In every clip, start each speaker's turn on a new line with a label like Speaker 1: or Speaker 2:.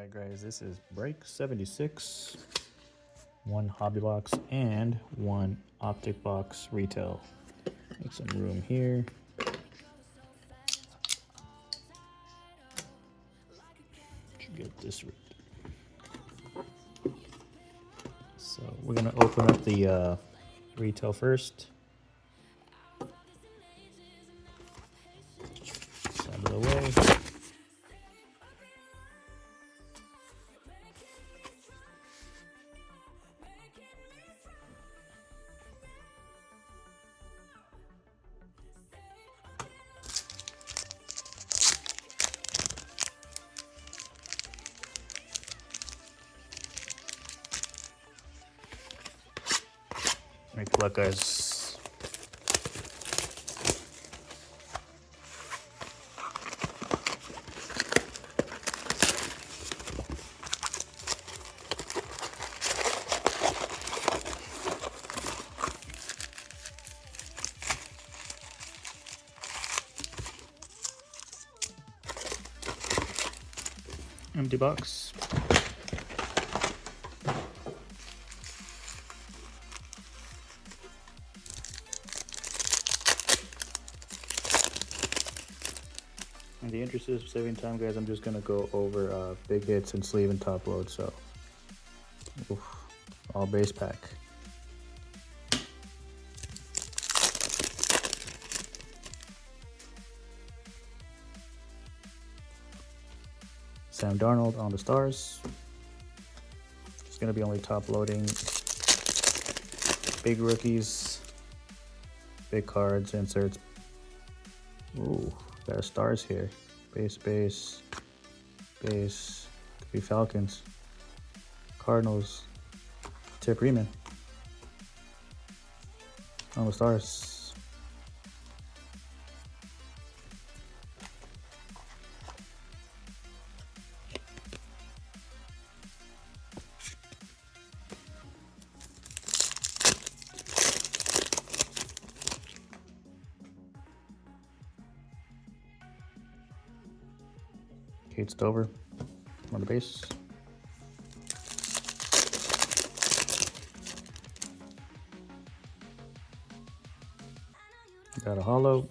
Speaker 1: Alright guys, this is break 76, one hobby box and one optic box retail. Make some room here. Get this right. So we're gonna open up the retail first. Out of the way. Good luck, guys. Empty box. In the interest of saving time, guys, I'm just gonna go over big hits and sleeve and top load. So, all base pack. Sam Darnold on the stars. It's gonna be only top loading. Big rookies, big cards, inserts. Ooh, got stars here. Base, base, base. Could be Falcons, Cardinals. Tip Riemann on the stars. Kate Stover on the base. Got a hollow,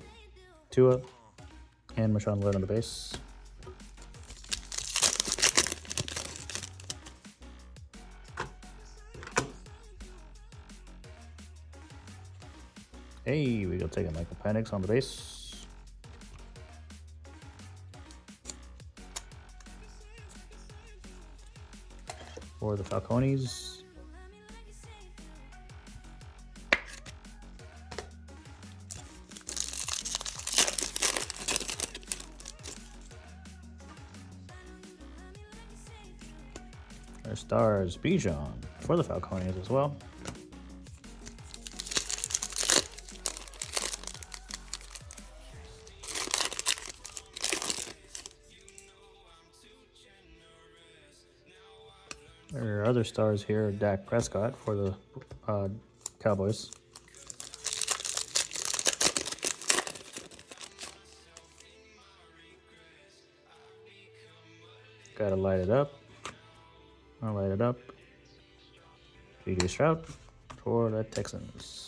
Speaker 1: Tua, and Marshawn Lynch on the base. Hey, we go take a Michael Penix on the base. For the Falcones. Our stars, Bijan for the Falcones as well. There are other stars here, Dak Prescott for the Cowboys. Gotta light it up. I'll light it up. P.J. Stroud for the Texans.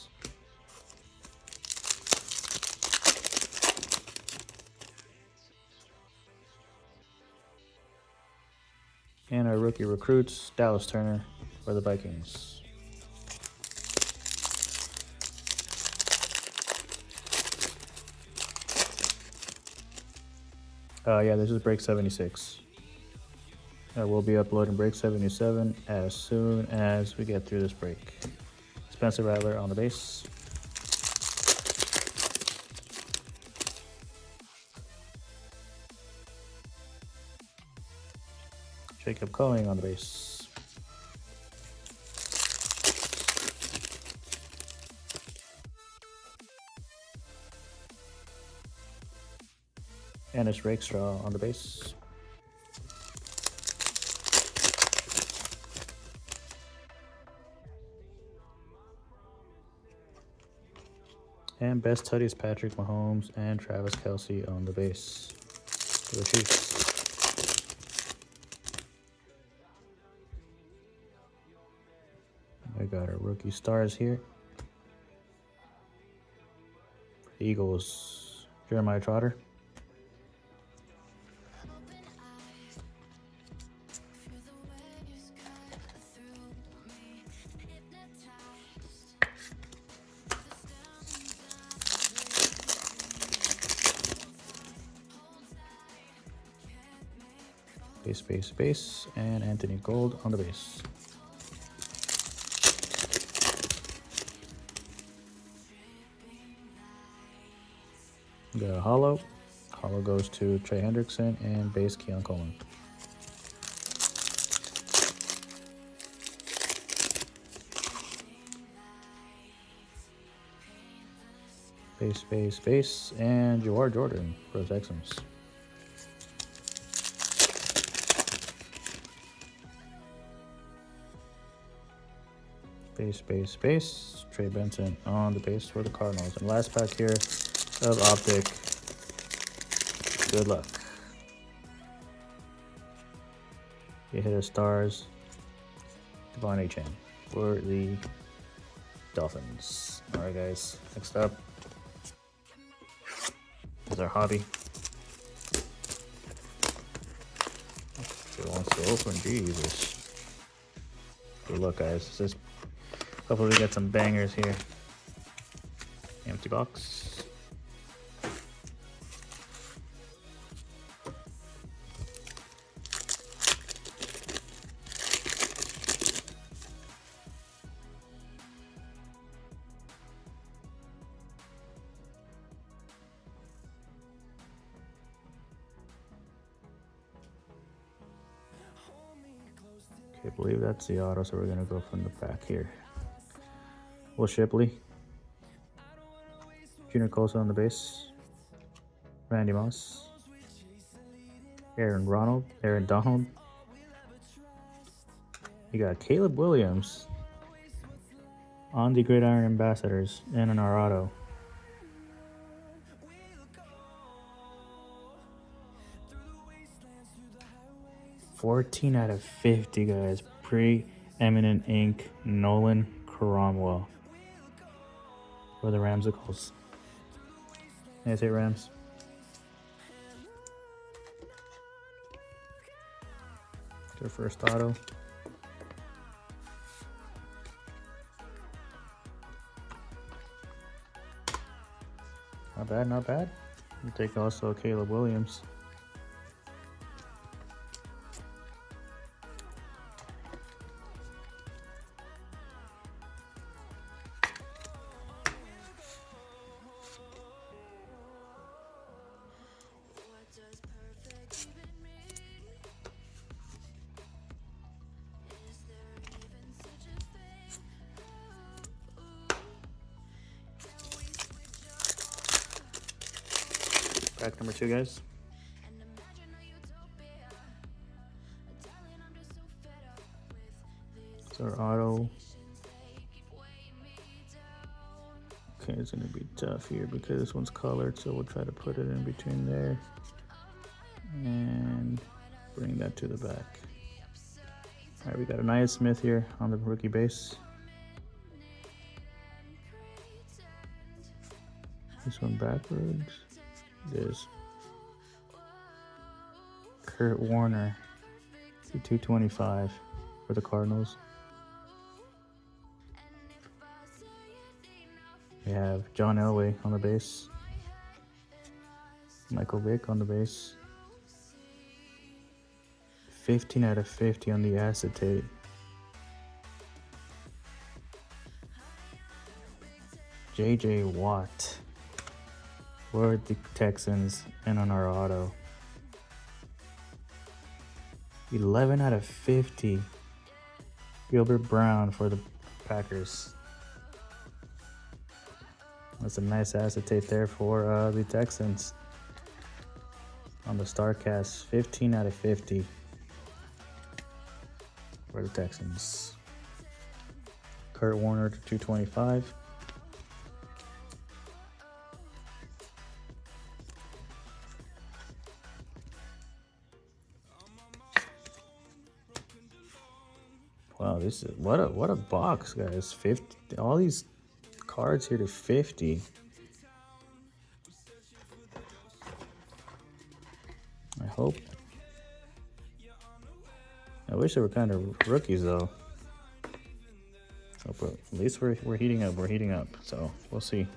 Speaker 1: And our rookie recruits, Dallas Turner for the Vikings. Yeah, this is break 76. We'll be uploading break 77 as soon as we get through this break. Spencer Rattler on the base. Jacob Coing on the base. Ennis Rakestraw on the base. And best tutties Patrick Mahomes and Travis Kelce on the base for the Chiefs. we got our rookie stars here. Eagles, Jeremiah Trotter. Base, and Anthony Gold on the base. We got a hollow. Hollow goes to Trey Hendrickson and base Keon Coleman. Base, and Jawar Jordan for the Texans. Base, Trey Benson on the base for the Cardinals. And last pack here of Optic. Good luck. You hit a stars. Devon Achane for the Dolphins. Alright guys, next up is our hobby. It wants to open, Jesus. Good luck guys. Hopefully we get some bangers here. Empty box. Okay, I believe that's the auto, so we're gonna go from the back here. Will Shipley, Junior Colson on the base, Randy Moss, Aaron Donald. You got Caleb Williams on the Gridiron Ambassadors and an auto. $14 out of 50, guys. Pre-eminent ink, Nolan Cromwell for the Ramsicles. I say Rams. Their first auto. Not bad. We'll take also Caleb Williams. Pack number 2, guys. It's our auto. Okay, it's gonna be tough here because this one's colored, so we'll try to put it in between there and bring that to the back. All right, we got Anaya Smith here on the rookie base. This one backwards. This Kurt Warner to 225 for the Cardinals. We have John Elway on the base, Michael Vick on the base, 15 out of 50 on the acetate. JJ Watt for the Texans and on our auto. 11 out of 50. Gilbert Brown for the Packers. That's a nice acetate there for the Texans. On the StarCast, 15 out of 50 for the Texans. Kurt Warner to 225. Wow, this is what a box, guys. 50, all these cards here to 50. I hope. I wish they were kind of rookies though. Oh, but at least we're heating up. We're heating up. So we'll see.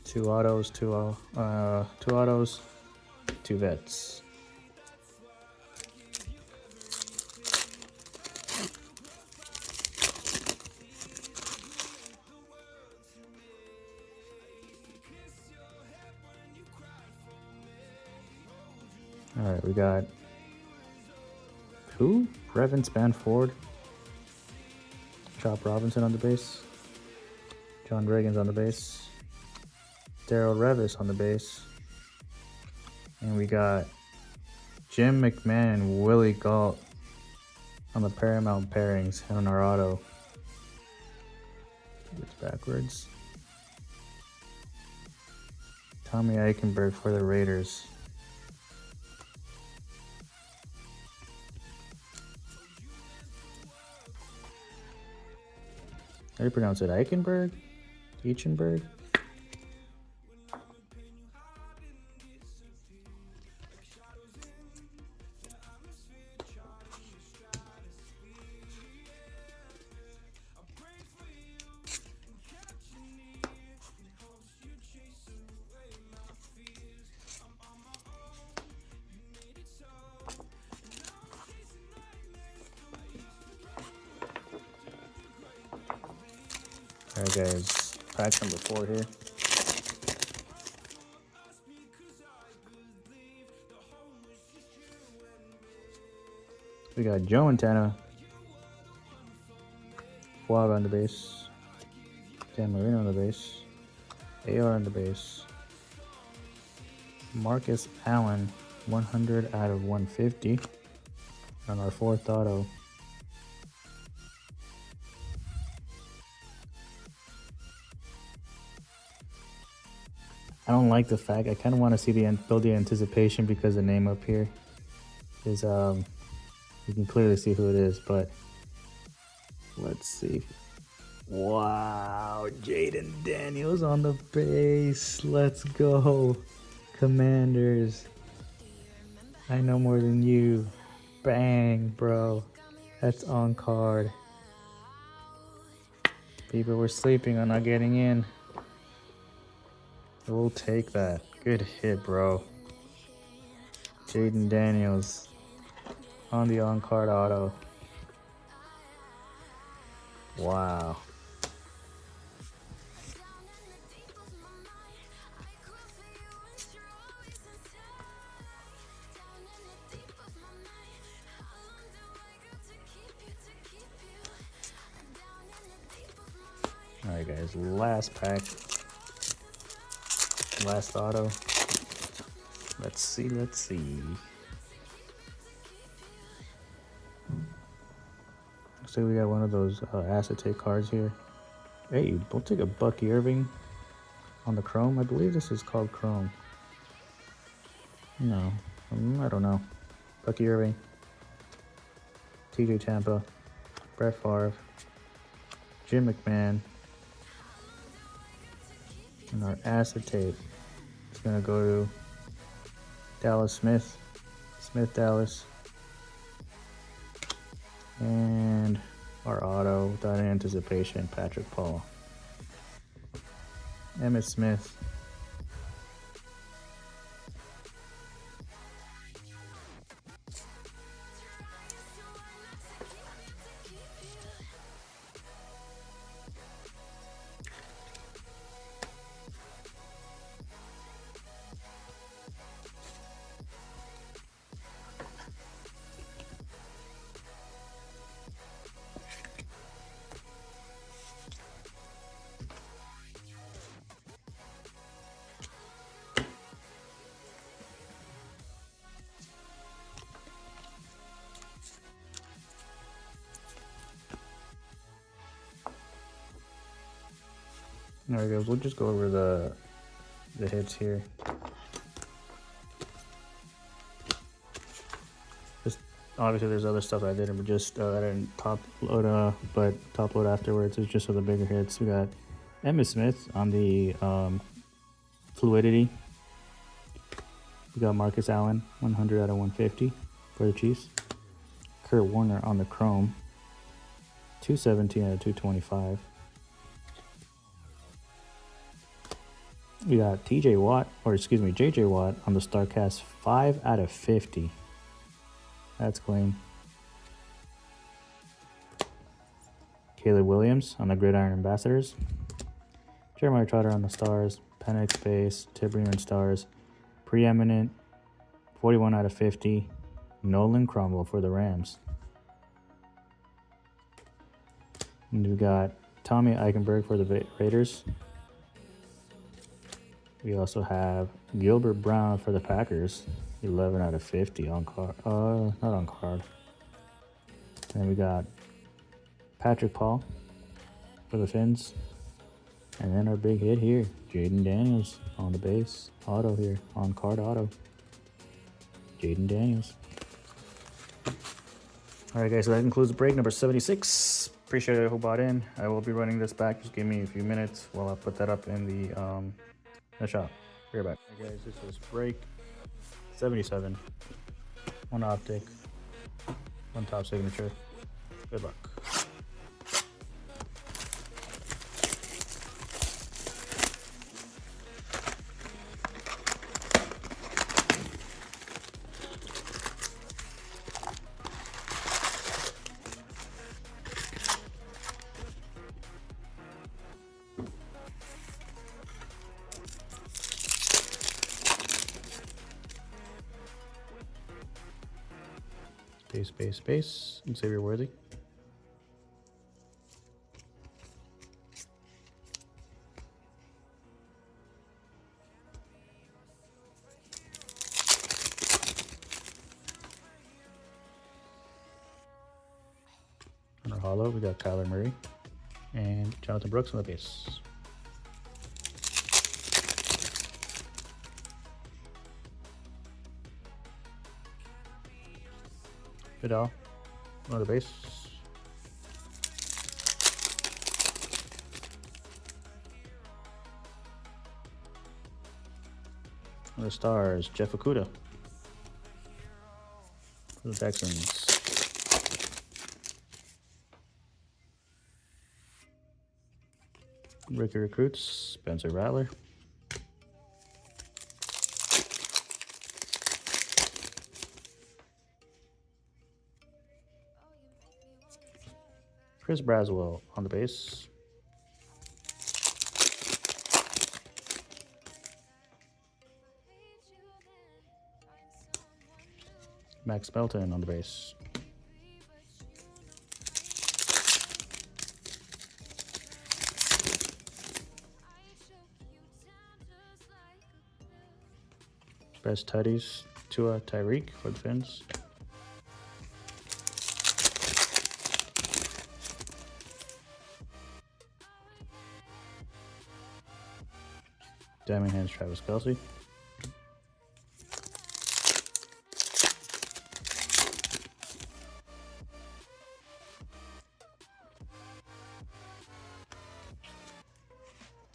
Speaker 1: Two autos, two autos, two vets. All right, we got who? Brevin Spanford, Chop Robinson on the base, John Reagan's on the base, Daryl Revis on the base, and we got Jim McMahon and Willie Gault on the Paramount pairings and on our auto. It's backwards. Tommy Eichenberg for the Raiders. How do you pronounce it? Eichenberg? Eichenberg? Alright guys, pack number 4 here. We got Joe Montana, Wab on the base, Dan Marino on the base, AR on the base, Marcus Allen, 100 out of 150 on our 4th auto. I don't like the fact, I kind of want to see build the anticipation because the name up here is, you can clearly see who it is, but let's see. Wow, Jaden Daniels on the base. Let's go. Commanders. I know more than you. Bang, bro. That's on card. People were sleeping on not getting in. We'll take that. Good hit, bro. Jaden Daniels on the on-card auto. Wow. All right, guys. Last pack. Last auto. Let's see. Let's see. Looks like we got one of those acetate cards here. Hey, we'll take a Bucky Irving on the chrome. I believe this is called chrome. No, I don't know. Bucky Irving, TJ Tampa, Brett Favre, Jim McMahon, and our acetate is gonna go to Dallas Smith, Dallas, and our auto without anticipation, Patrick Paul, Emmitt Smith. There we go. We'll just go over the hits here. Just Obviously, there's other stuff I didn't, but just I didn't top load. But top load afterwards. It's just for the bigger hits. We got Emmitt Smith on the fluidity. We got Marcus Allen, 100 out of 150 for the Chiefs. Kurt Warner on the chrome, 217 out of 225. We got JJ Watt on the StarCast, 5 out of 50. That's clean. Caleb Williams on the Gridiron Ambassadors. Jeremiah Trotter on the Stars. Penix base. Tip Freeman Stars. Preeminent, 41 out of 50. Nolan Cromwell for the Rams. And we got Tommy Eichenberg for the Raiders. We also have Gilbert Brown for the Packers, 11 out of 50 on card. Not on card. And then we got Patrick Paul for the Finns. And then our big hit here, Jaden Daniels on the base. Auto here, on card auto. Jaden Daniels. Alright guys, so that concludes break number 76. Appreciate it who bought in. I will be running this back. Just give me a few minutes while I put that up in the shop. Be right back. Hey guys, this is break 77. One optic, one top signature. Good luck. Space, and Xavier Worthy. On our hollow, we got Kyler Murray and Jonathan Brooks on the base. Vidal on the base. On the Stars, Jeff Okudah for the Texans. Rookie recruits, Spencer Rattler. Chris Braswell on the base. Max Melton on the base. Best Tutties, Tua Tyreek for the Finns. Diamond Hands, Travis Kelce.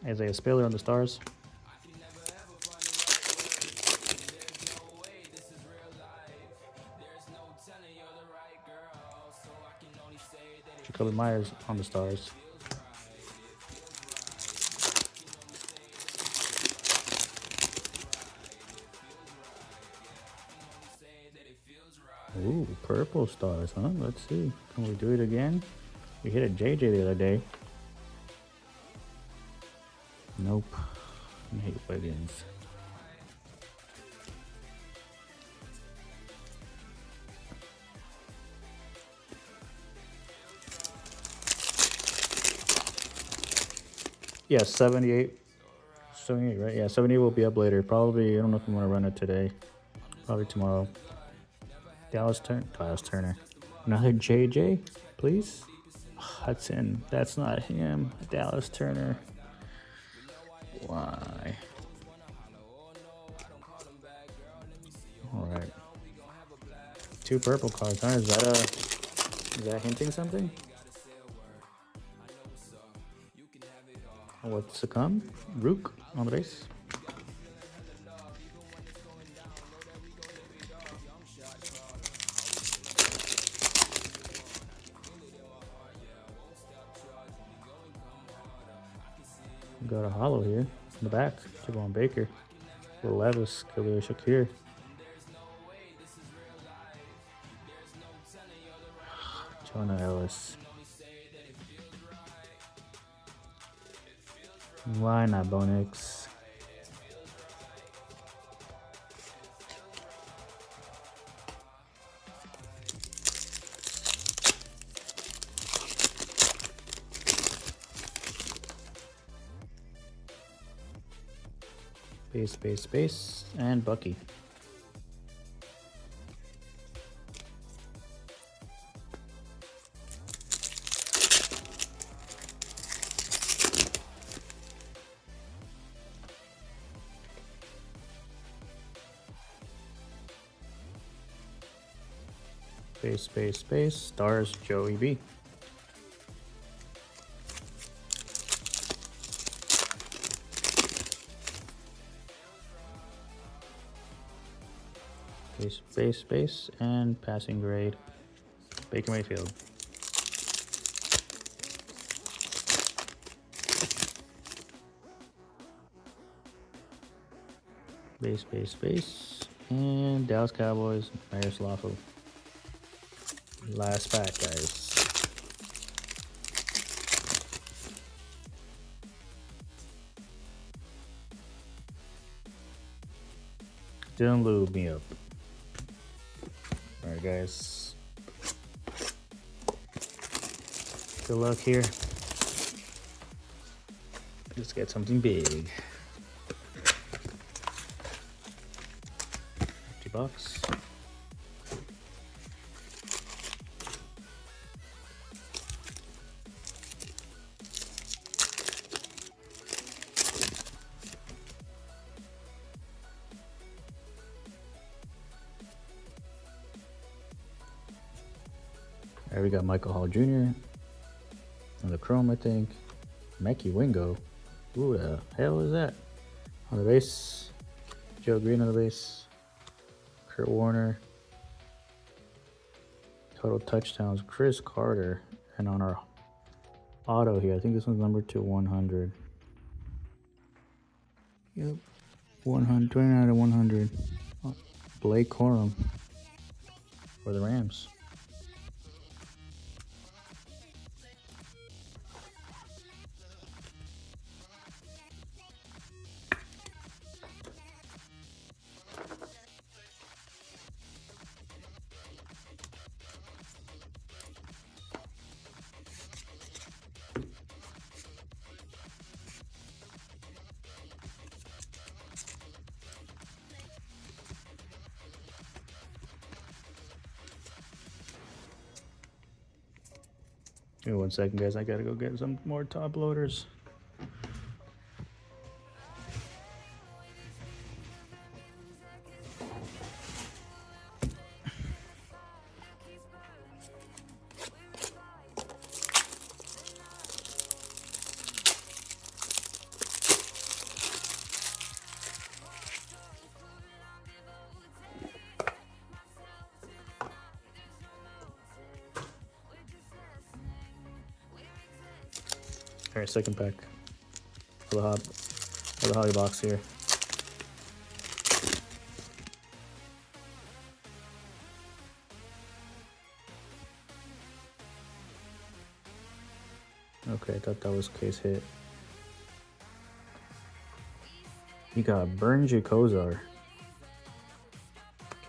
Speaker 1: Isaiah Spiller on the Stars. Jacoby Myers on the Stars. Ooh, purple stars, huh? Let's see. Can we do it again? We hit a JJ the other day. Nope. I hate Wiggins. Yeah, 78. 78, right? Yeah, 78 will be up later. Probably, I don't know if I'm going to run it today. Probably tomorrow. Dallas Turner. Another JJ, please. Hudson. That's not him. Dallas Turner. Why? All right. 2 purple cards, huh? Is that hinting something? What's to come? Rook on the base. Got a hollow here in the back. Javon Baker. Will Levis, Khalil Shakir. Jonah Ellis. Why not Bonix? Base, and Bucky. Base, stars Joey B. Base, and passing grade Baker Mayfield. Base, and Dallas Cowboys, Miroslav. Last pack, guys. Didn't lube me up. Alright, guys. Good luck here. Let's get something big. 50 bucks. There we got Michael Hall Jr. on the chrome, I think. Mekhi Wingo. Who the hell is that? On the base. Joe Green on the base. Kurt Warner. Total touchdowns. Chris Carter. And on our auto here, I think this one's numbered to 100. Yep. 100, 29 to 100. Blake Corum for the Rams. Give me 1 second, guys. I gotta go get some more top loaders. All right, second pack for the Holly box here. Okay, I thought that was case hit. You got Bernji Kosar.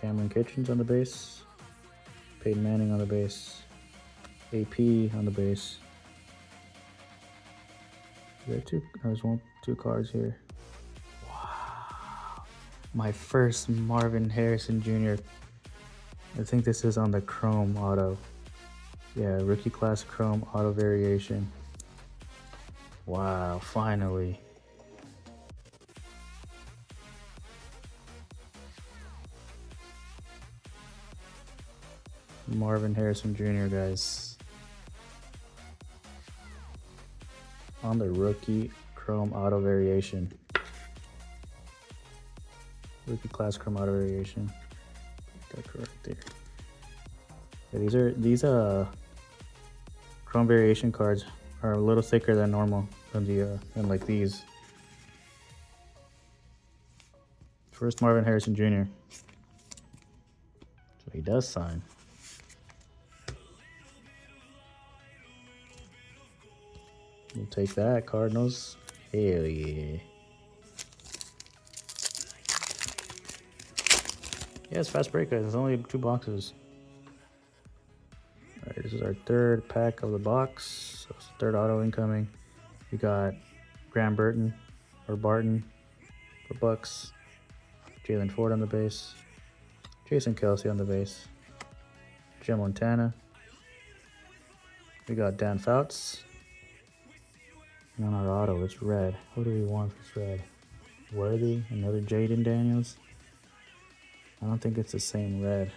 Speaker 1: Cameron Kitchens on the base. Peyton Manning on the base. AP on the base. There's 2 cards here. Wow. My first Marvin Harrison Jr. I think this is on the Chrome auto. Yeah, rookie class Chrome auto variation. Wow, finally. Marvin Harrison Jr., guys. On the rookie chrome auto variation. Rookie class chrome auto variation. Get that correct there. Yeah, these chrome variation cards are a little thicker than normal than like these. First Marvin Harrison Jr. So he does sign. We'll take that, Cardinals. Hell yeah. Yeah, it's fast break, guys. It's only 2 boxes. All right, this is our 3rd pack of the box. So it's the 3rd auto incoming. We got Graham Barton for Bucks. Jalen Ford on the base. Jason Kelce on the base. Jim Montana. We got Dan Fouts. And on our auto, it's red. What do we want for red? Worthy, another Jaden Daniels. I don't think it's the same red.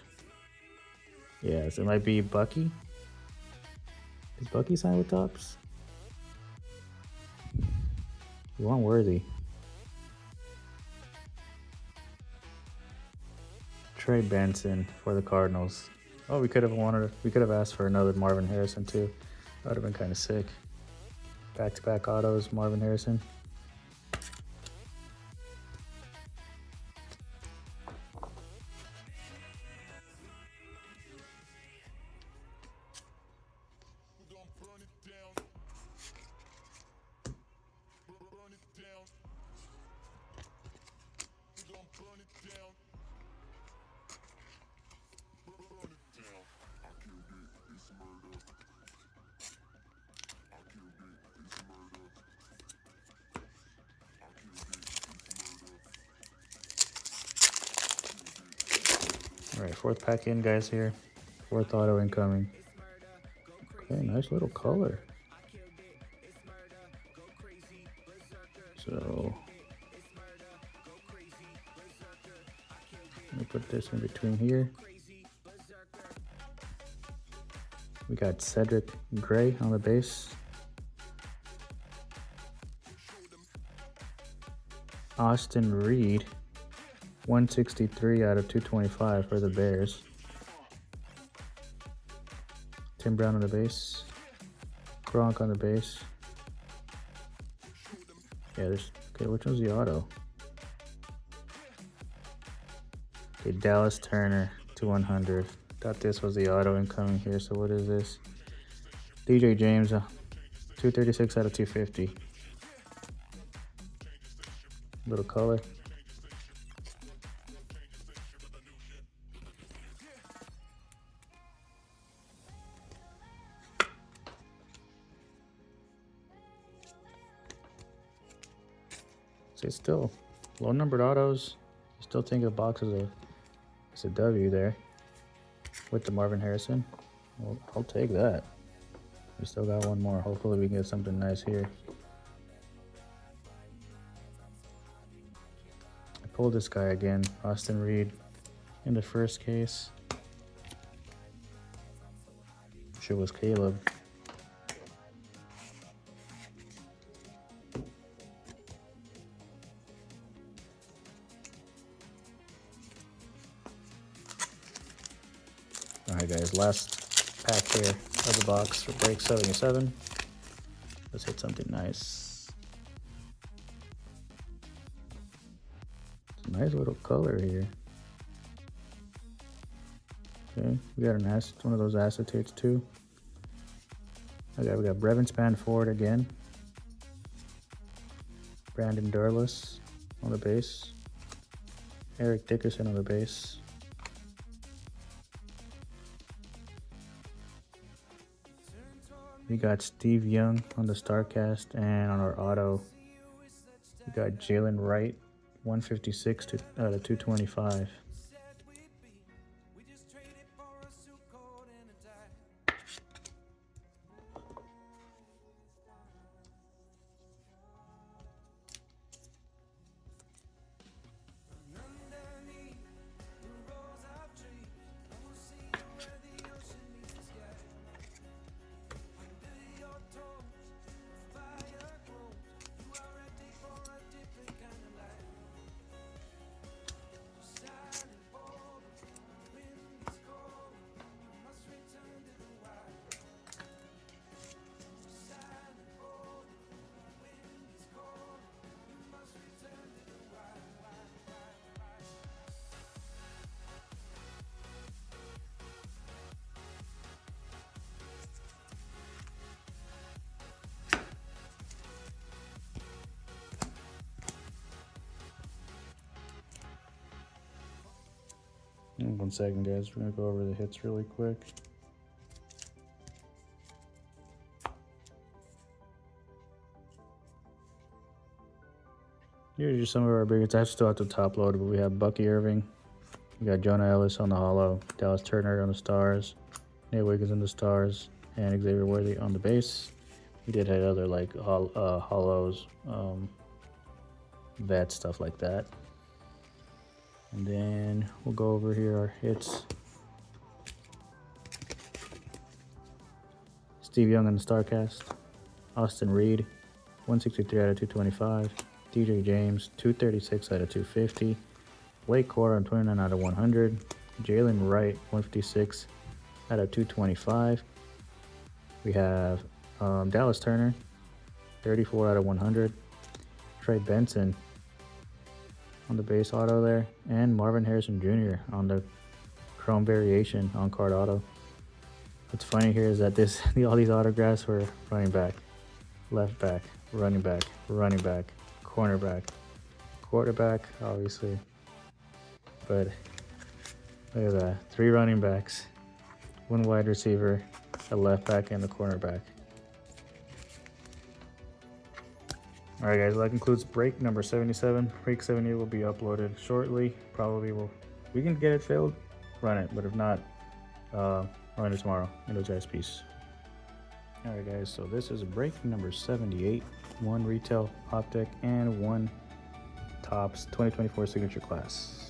Speaker 1: Yes, it might be Bucky. Is Bucky signed with Topps? We want Worthy. Trey Benson for the Cardinals. Oh, we could have asked for another Marvin Harrison too. That would have been kind of sick. Back-to-back autos, Marvin Harrison. All right, 4th pack in, guys, here. 4th auto incoming. Okay, nice little color. So, let me put this in between here. We got Cedric Gray on the base. Austin Reed, 163 out of 225 for the Bears. Tim Brown on the base. Gronk on the base. Yeah, okay, which one's the auto? Okay, Dallas Turner to 100. Thought this was the auto incoming here, so what is this? DJ James, 236 out of 250. Little color. So it's still low numbered autos. You still think the box is a W there with the Marvin Harrison. Well, I'll take that. We still got one more. Hopefully we can get something nice here. I pulled this guy again, Austin Reed, in the first case. Wish it was Caleb. Alright guys, last pack here of the box for break 77. Let's hit something nice. It's a nice little color here. Okay, we got one of those acetates too. Okay, we got Brevin Spanford again. Brandon Durless on the base. Eric Dickerson on the base. We got Steve Young on the StarCast, and on our auto, we got Jalen Wright, 156 out of 225. 1 second, guys. We're gonna go over the hits really quick. Here's just some of our biggest. I still have to top load, but we have Bucky Irving. We got Jonah Ellis on the holo, Dallas Turner on the stars, Nate Wiggins on the stars, and Xavier Worthy on the base. He did have other like holos, vet stuff like that. And then we'll go over here our hits. Steve Young on the StarCast, Austin Reed, 163 out of 225. DJ James, 236 out of 250. Blake Cora, 29 out of 100. Jalen Wright, 156 out of 225. We have Dallas Turner, 34 out of 100. Trey Benson on the base auto there. And Marvin Harrison Jr. on the chrome variation on card auto. What's funny here is that all these autographs were running back, left back, running back, cornerback, quarterback, obviously. But look at that. 3 running backs, 1 wide receiver, a left back, and a cornerback. Alright guys, that concludes break number 77. Break 78 will be uploaded shortly. Probably we can get it filled, run it. But if not, run it tomorrow. Energize, peace. Alright guys, so this is break number 78. 1 retail optic and 1 Topps 2024 signature class.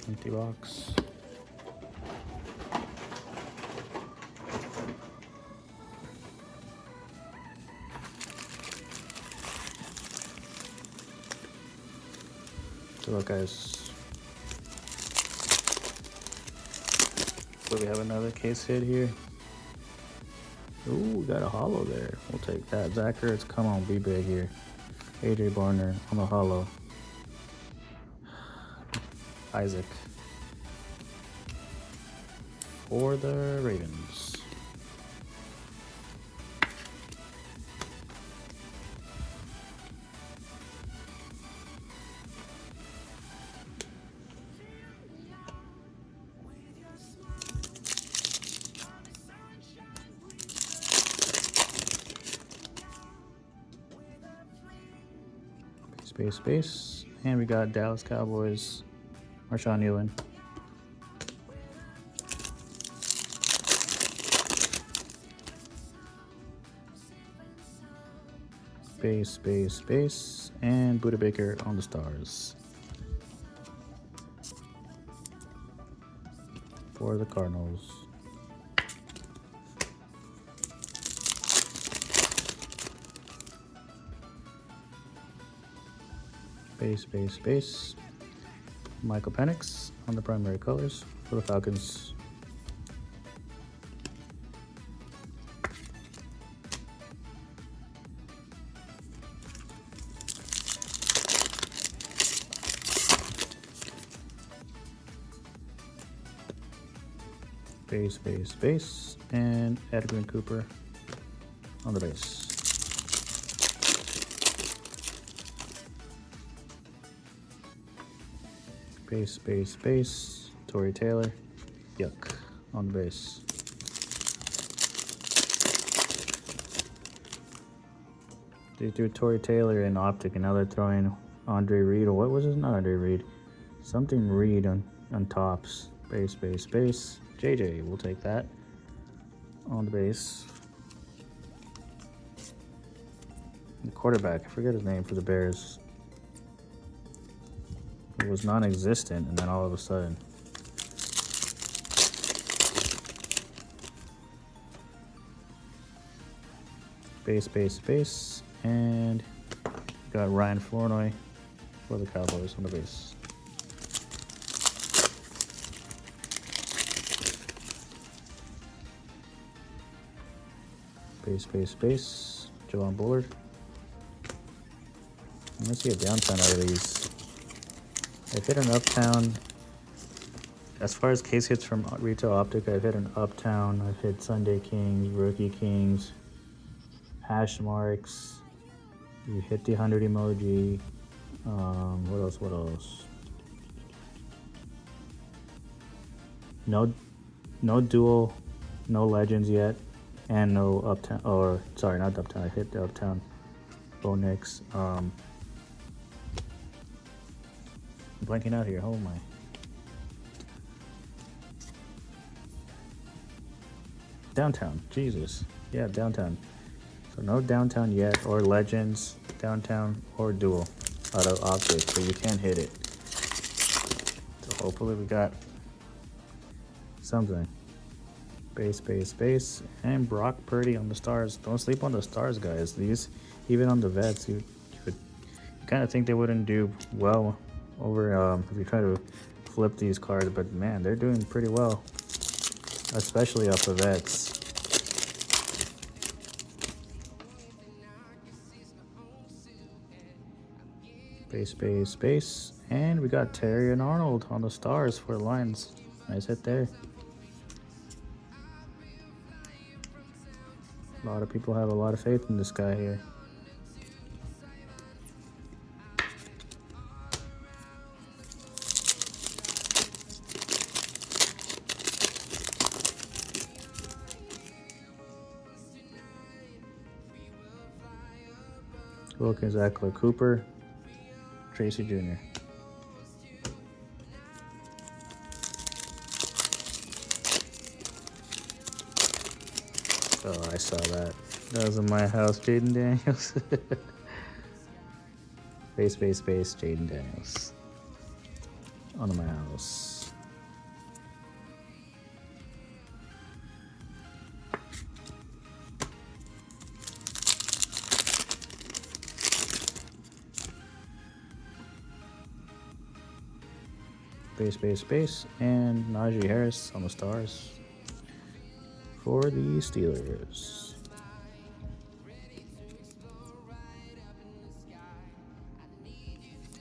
Speaker 1: Empty box. So look guys, so we have another case hit here. Ooh, we got a holo there. We'll take that. Zach Ertz, come on, be big here. AJ Barner on the holo. Isaac for the Ravens. Space. And we got Dallas Cowboys, Marshawn Newland. Space. And Buda Baker on the stars. For the Cardinals. Space. Michael Penix on the primary colors for the Falcons. Space. And Edwin Cooper on the base. Space. Tory Taylor, yuck, on the base. They threw Tory Taylor in optic, and now they're throwing Andre Reed, or what was it? Not Andre Reed. Something Reed on Topps. Space. JJ, we'll take that. On the base. The quarterback, I forget his name for the Bears. It was non-existent, and then all of a sudden. Space. And got Ryan Flournoy for the Cowboys on the base. Space. Javon Bullard. Let's see a downtime out of these. They've hit an uptown as far as case hits from Retail Optic, I've hit an Uptown, I've hit Sunday Kings, Rookie Kings, hash marks. You hit the 100 emoji. What else? What else? No dual, no legends yet, and no Uptown. Or sorry, not Uptown. I hit the Uptown. Bo Nix. I'm blanking out here. Oh my. Downtown. Jesus. Yeah, Downtown. So no Downtown yet, or Legends, Downtown, or Dual out of Optic, so you can hit it. So hopefully we got something. Base, and Brock Purdy on the stars. Don't sleep on the stars, guys. These, even on the vets, you kind of think they wouldn't do well over if you try to flip these cards, but man, they're doing pretty well, especially off the vets. Base, and we got Terry and Arnold on the stars for Lions. Nice hit there. A lot of people have a lot of faith in this guy here. Wilkins, Eckler, Cooper, Tracy Jr. Oh, I saw that. That was in my house, Jaden Daniels. Base, Jaden Daniels. On my house. Base, and Najee Harris on the stars for the Steelers.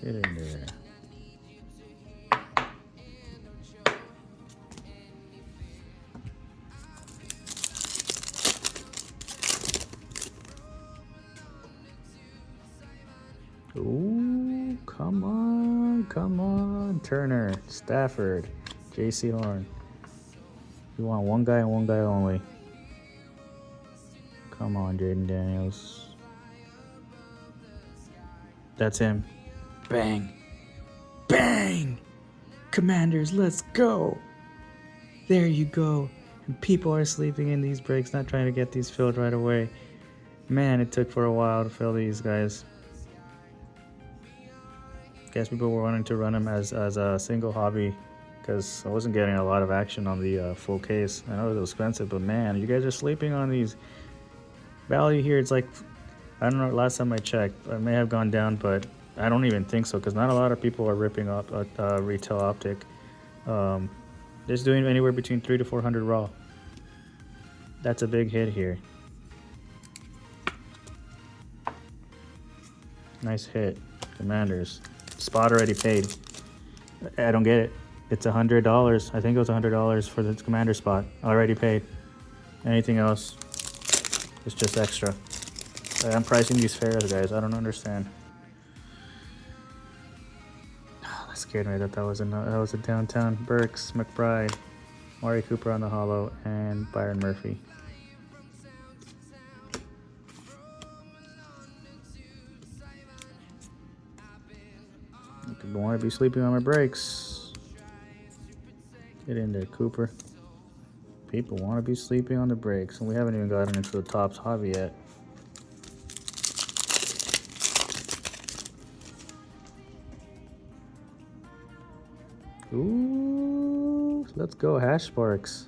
Speaker 1: Get in there. Ooh, come on, Turner, Stafford, J.C. Horn. You want one guy and one guy only. Come on, Jaden Daniels. That's him. Bang. Bang! Commanders, let's go! There you go. And people are sleeping in these breaks, not trying to get these filled right away. Man, it took for a while to fill these guys. Guess people were wanting to run them as a single hobby because I wasn't getting a lot of action on the full case. I know it was expensive, but man, you guys are sleeping on these. Value here, it's like, I don't know, last time I checked, I may have gone down, but I don't even think so because not a lot of people are ripping up Retail Optic. Just doing anywhere between 300 to 400 raw. That's a big hit here. Nice hit, Commanders. Spot already paid. I don't get it. It's $100. I think it was $100 for the Commander spot. Already paid. Anything else, it's just extra. I'm pricing these fairs, guys. I don't understand. Oh, that scared me. I thought that was a Downtown. Burks, McBride, Mari Cooper on the holo, and Byron Murphy. People want to be sleeping on my breaks. Get in there, Cooper. People want to be sleeping on the breaks, and we haven't even gotten into the Topps hobby yet. Ooh, let's go, Hash Sparks.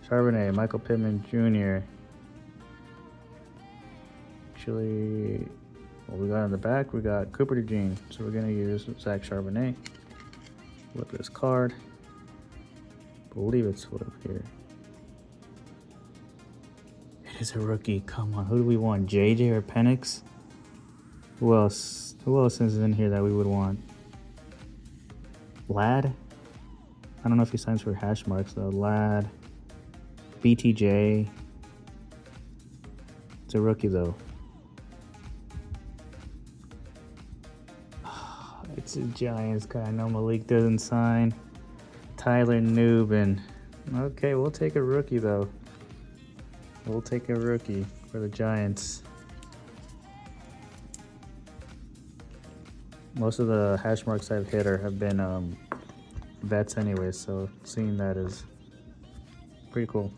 Speaker 1: Charbonnet, Michael Pittman Jr. Actually, what we got in the back, we got Cooper DeJean. So we're going to use Zach Charbonnet. Flip this card. Believe it's flip here. It is a rookie. Come on. Who do we want? JJ or Penix? Who else? Who else is in here that we would want? Lad? I don't know if he signs for hash marks though. Lad. BTJ. It's a rookie though. It's a Giants guy. I know Malik doesn't sign. Tyler Nubin. Okay, we'll take a rookie though. We'll take a rookie for the Giants. Most of the hash marks I've hit have been vets anyways, so seeing that is pretty cool.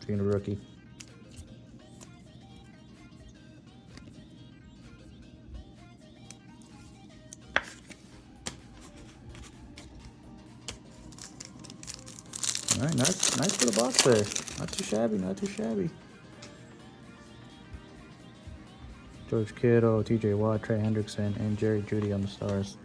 Speaker 1: Being a rookie. All right, nice for the box there. Not too shabby, not too shabby. George Kittle, TJ Watt, Trey Hendrickson, and Jerry Jeudy on the stars.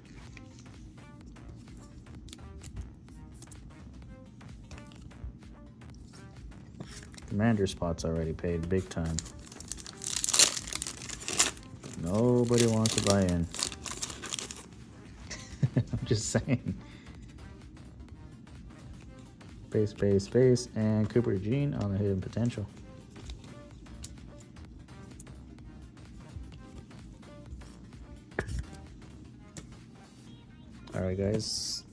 Speaker 1: Commander spot's already paid big time. Nobody wants to buy in. I'm just saying. Base, and Cooper Jean on the hidden potential. Alright guys.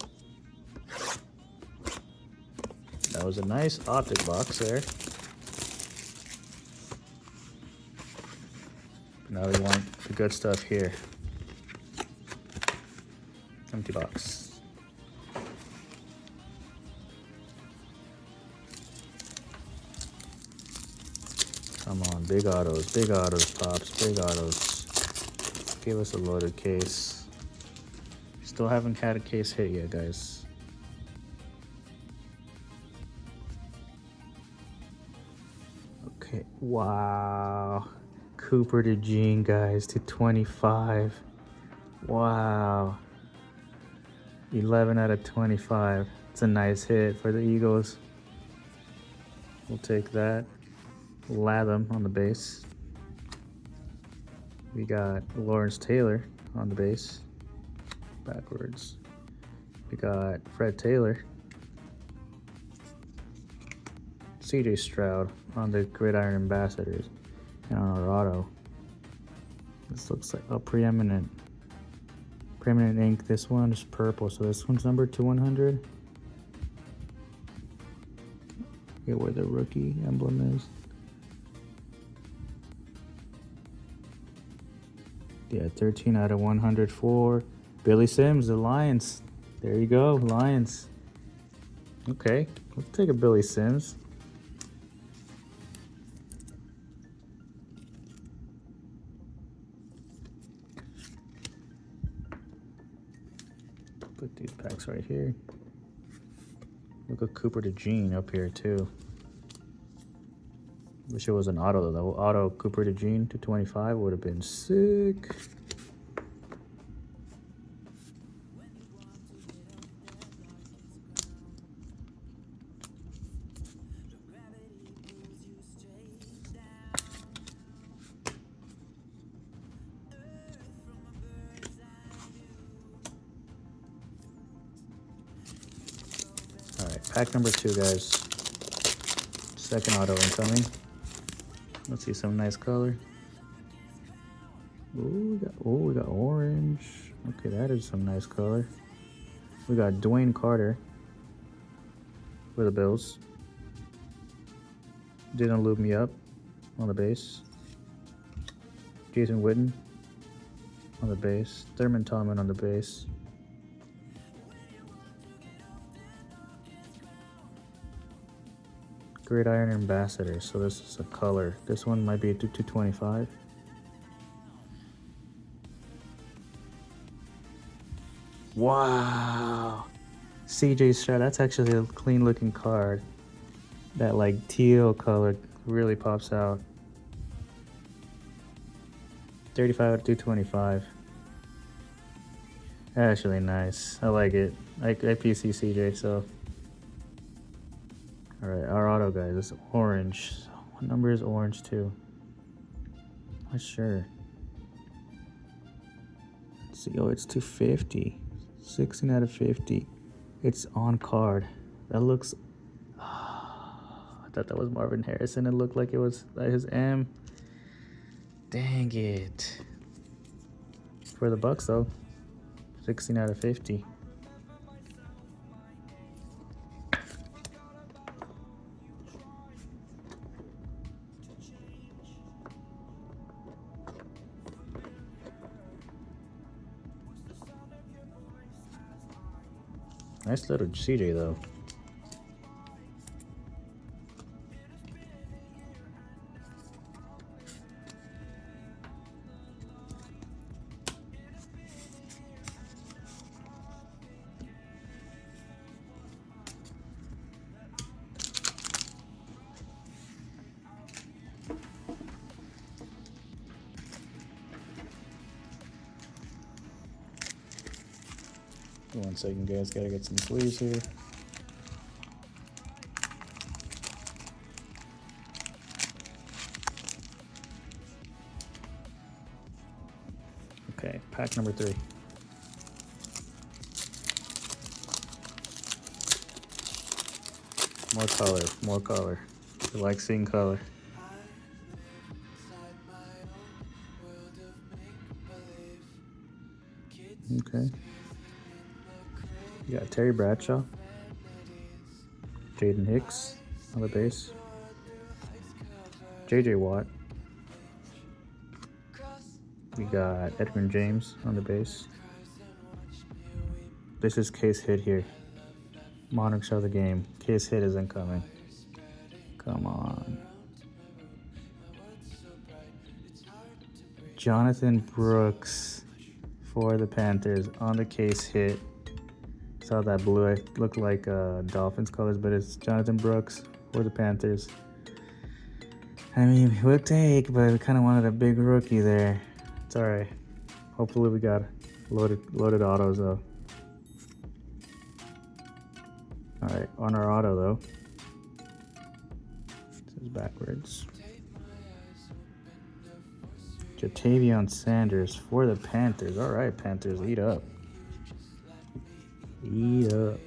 Speaker 1: That was a nice optic box there. Now we want the good stuff here. Empty box. Come on, big autos, pops, big autos. Give us a loaded case. Still haven't had a case hit yet, guys. Okay, wow. Cooper DeJean, guys, to 25. Wow. 11 out of 25. It's a nice hit for the Eagles. We'll take that. Latham on the base. We got Lawrence Taylor on the base. Backwards. We got Fred Taylor. CJ Stroud on the Gridiron Ambassadors. And on our auto. This looks like a preeminent ink. This one is purple, so this one's numbered to 100. Get where the rookie emblem is. Yeah, 13 out of 104. Billy Sims, the Lions. There you go, Lions. Okay, let's take a Billy Sims. Put these packs right here. Look at Cooper DeJean up here too. Wish it was an auto though. The auto Cooper DeJean to 25 would have been sick. All right, pack number 2, guys. Second auto incoming. Let's see some nice color. Ooh, we got orange. Okay, that is some nice color. We got Dwayne Carter for the Bills. Didn't lube me up on the base. Jason Witten on the base. Thurman Thomas on the base. Gridiron Ambassador, so this is a color. This one might be a 225. Wow. CJ Stroud, that's actually a clean looking card. That like teal color really pops out. 35 out of 225. Actually nice. I like it. I PC CJ, so. Alright, our auto guys, it's orange. What number is orange too? Not sure. Let's see, oh, it's 250. 16 out of 50. It's on card. That looks. I thought that was Marvin Harrison. It looked like it was his M. Dang it. For the Bucks though, 16 out of 50. Nice little CJ though. One second, guys. Gotta get some sleeves here. Okay, pack number 3. More color, more color. I like seeing color. Okay. You got Terry Bradshaw, Jaden Hicks on the base, JJ Watt. We got Edwin James on the base. This is case hit here. Monarchs of the game. Case hit isn't coming. Come on. Jonathan Brooks for the Panthers on the case hit. Saw that blue. It looked like Dolphins colors, but it's Jonathan Brooks for the Panthers. I mean, we'll take, but we kind of wanted a big rookie there. It's all right. Hopefully we got loaded autos though. All right, on our auto though. This is backwards. Jatavion Sanders for the Panthers. All right, Panthers, eat up. Eat up.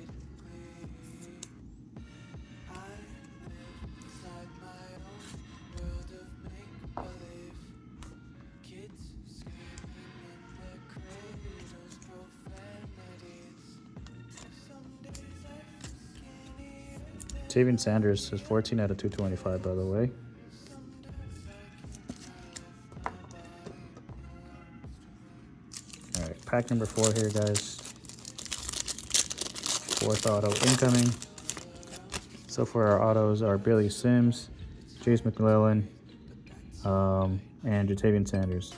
Speaker 1: Jatavion Sanders is 14 out of 225, by the way. All right, pack number 4 here, guys. 4th auto incoming. So for our autos are Billy Sims, Chase McClellan, and Jatavion Sanders.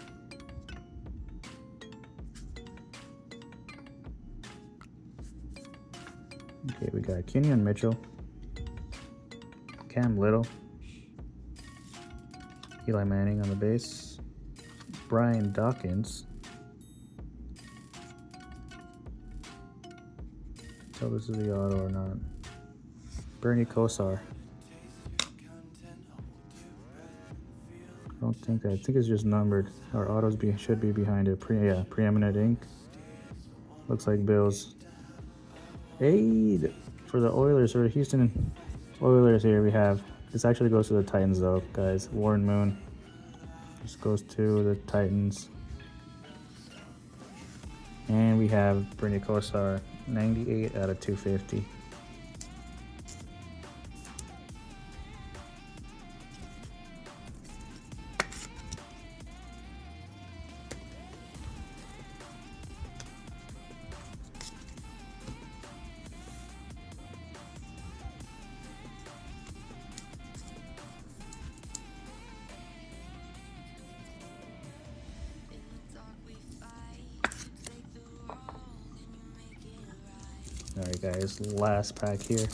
Speaker 1: Okay, we got Kenyon Mitchell, Cam Little, Eli Manning on the base, Brian Dawkins. Tell this is the auto or not. Bernie Kosar. I think it's just numbered. Our autos should be behind it. Preeminent Ink. Looks like Bills. Hey, for the Oilers or Houston Oilers here we have. This actually goes to the Titans though, guys. Warren Moon. This goes to the Titans. And we have Bernie Kosar, 98 out of 250. Alright guys, last pack here.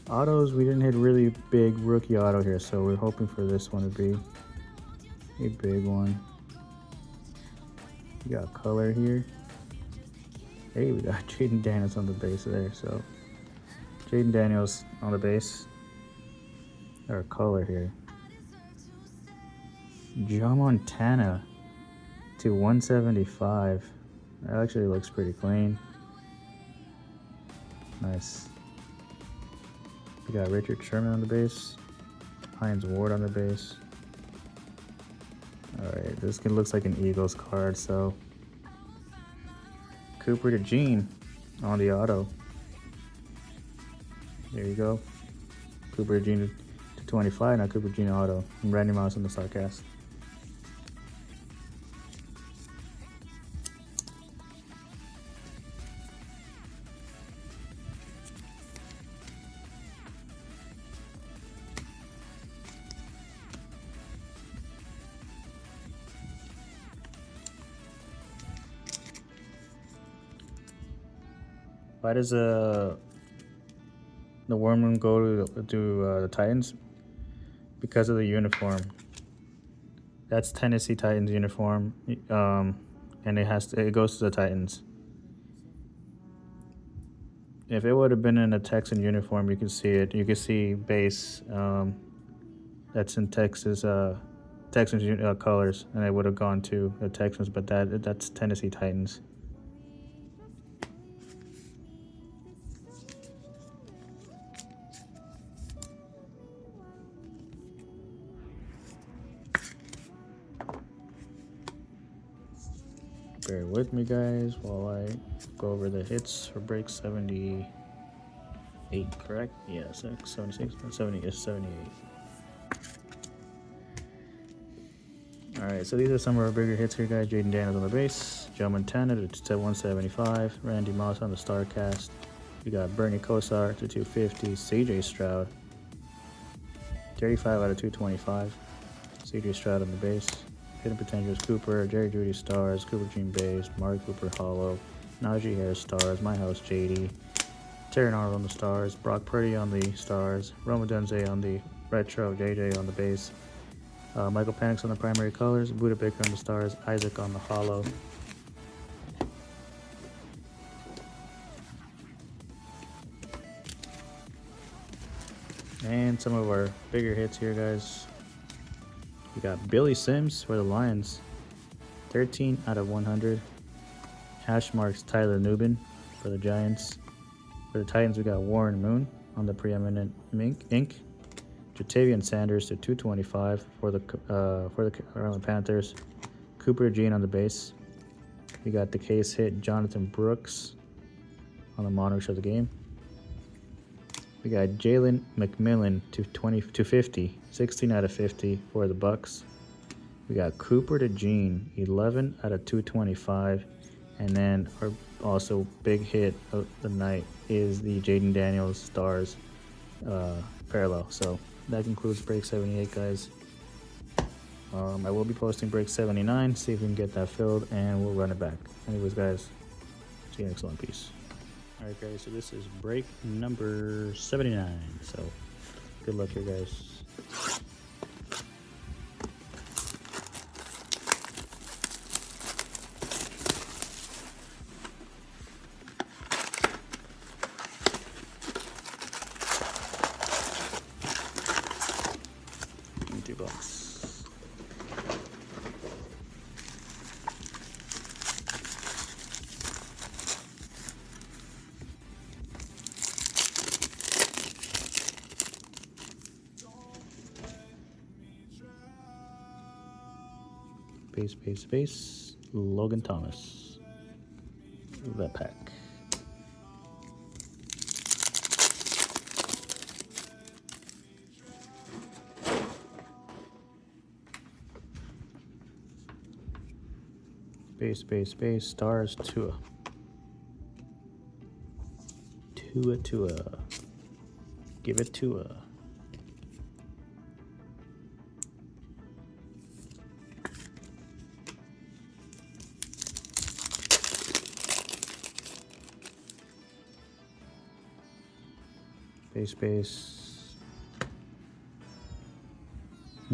Speaker 1: Autos, we didn't hit really big rookie auto here, so we're hoping for this one to be a big one. We got color here. Hey, we got Jaden Daniels on the base there, so Jaden Daniels on the base. Our color here. Joe Montana. to 175. That actually looks pretty clean. Nice. We got Richard Sherman on the base. Hines Ward on the base. Alright, this looks like an Eagles card, so Cooper DeJean on the auto. There you go. Cooper DeJean to 25, now Cooper DeJean auto. And Randy Moss on the Starcast. Why does the War Moon go to the Titans? Because of the uniform. That's Tennessee Titans uniform, and it goes to the Titans. If it would have been in a Texan uniform, you could see it. You could see base. That's in Texas Texans colors, and it would have gone to the Texans. But that's Tennessee Titans. Bear with me, guys, while I go over the hits for break 78, correct? Yeah, 76, 70, it's 78. Alright, so these are some of our bigger hits here, guys. Jaden Daniels on the base, Joe Montana to 175, Randy Moss on the Starcast. We got Bernie Kosar to 250, CJ Stroud, 35 out of 225, CJ Stroud on the base. Hidden Potentials Cooper, Jerry Jeudy Stars, Cooper Dream Base, Mark Cooper Hollow, Najee Harris Stars, My House JD, Terry Arnold on the Stars, Brock Purdy on the Stars, Roma Dunze on the Retro, JJ on the base, Michael Penix on the primary colors, Buda Baker on the Stars, Isaac on the Hollow. And some of our bigger hits here, guys. We got Billy Sims for the Lions, 13 out of 100. Hash marks Tyler Nubin for the Giants. For the Titans, we got Warren Moon on the Preeminent Ink. Jatavian Sanders to 225 for the Carolina Panthers. Cooper DeJean on the base. We got the case hit Jonathan Brooks on the Monarchs of the game. We got Jalen McMillan to 250, 16 out of 50 for the Bucks. We got Cooper DeJean, 11 out of 225. And then our also big hit of the night is the Jaden Daniels Stars parallel. So that concludes break 78, guys. I will be posting break 79, see if we can get that filled, and we'll run it back. Anyways, guys, see you next one. Peace. Alright, guys, so this is break number 79. So good luck here, guys. $2. Base, Logan Thomas. That pack. Base, Stars, Tua. Tua. Give it Tua. Base.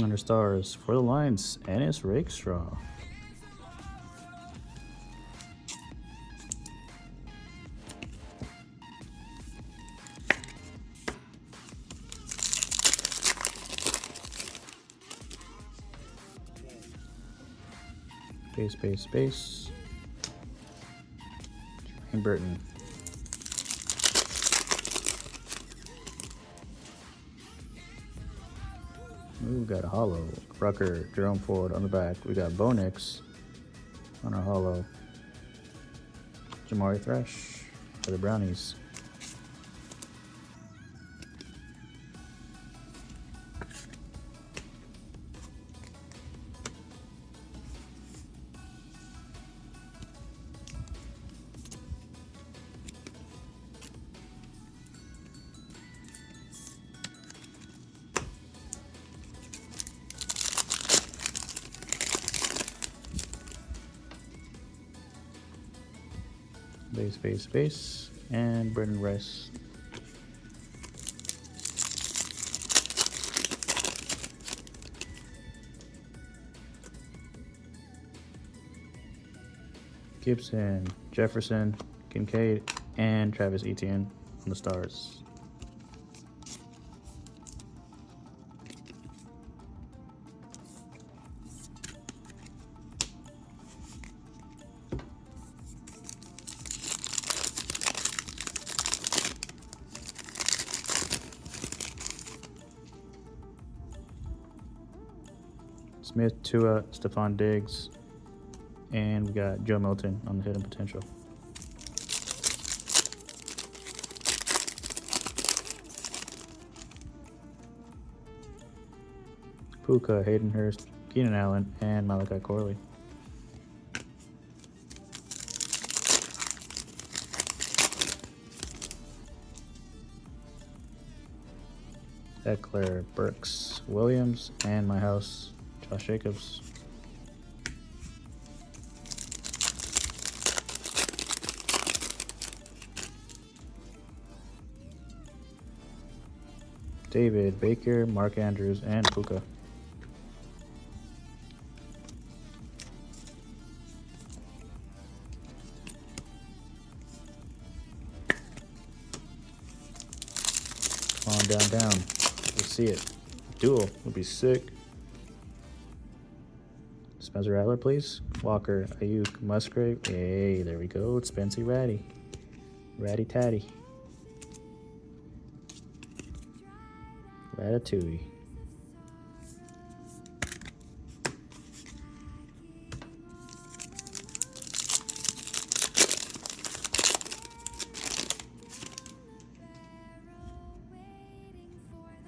Speaker 1: Under Stars for the Lions, Ennis Rakestraw. Base. Jermaine Burton. Ooh, we got a holo. Rucker, Jerome Ford on the back. We got Bo Nix on our holo. Jamari Thresh for the Brownies. Base, and Brendan Rice. Gibson, Jefferson, Kincaid, and Travis Etienne on the Stars. Smith, Tua, Stephon Diggs, and we got Joe Milton on the hidden potential. Puka, Hayden Hurst, Keenan Allen, and Malachi Corley. Eckler, Burks, Williams, and my house, Josh Jacobs. David, Baker, Mark Andrews, and Puka. Come on, down. Let's see it. Duel would be sick. Spencer Rattler, please. Walker, Ayuk, Musgrave. Hey, there we go. It's Spency Ratty. Ratty Tatty. Ratatouille.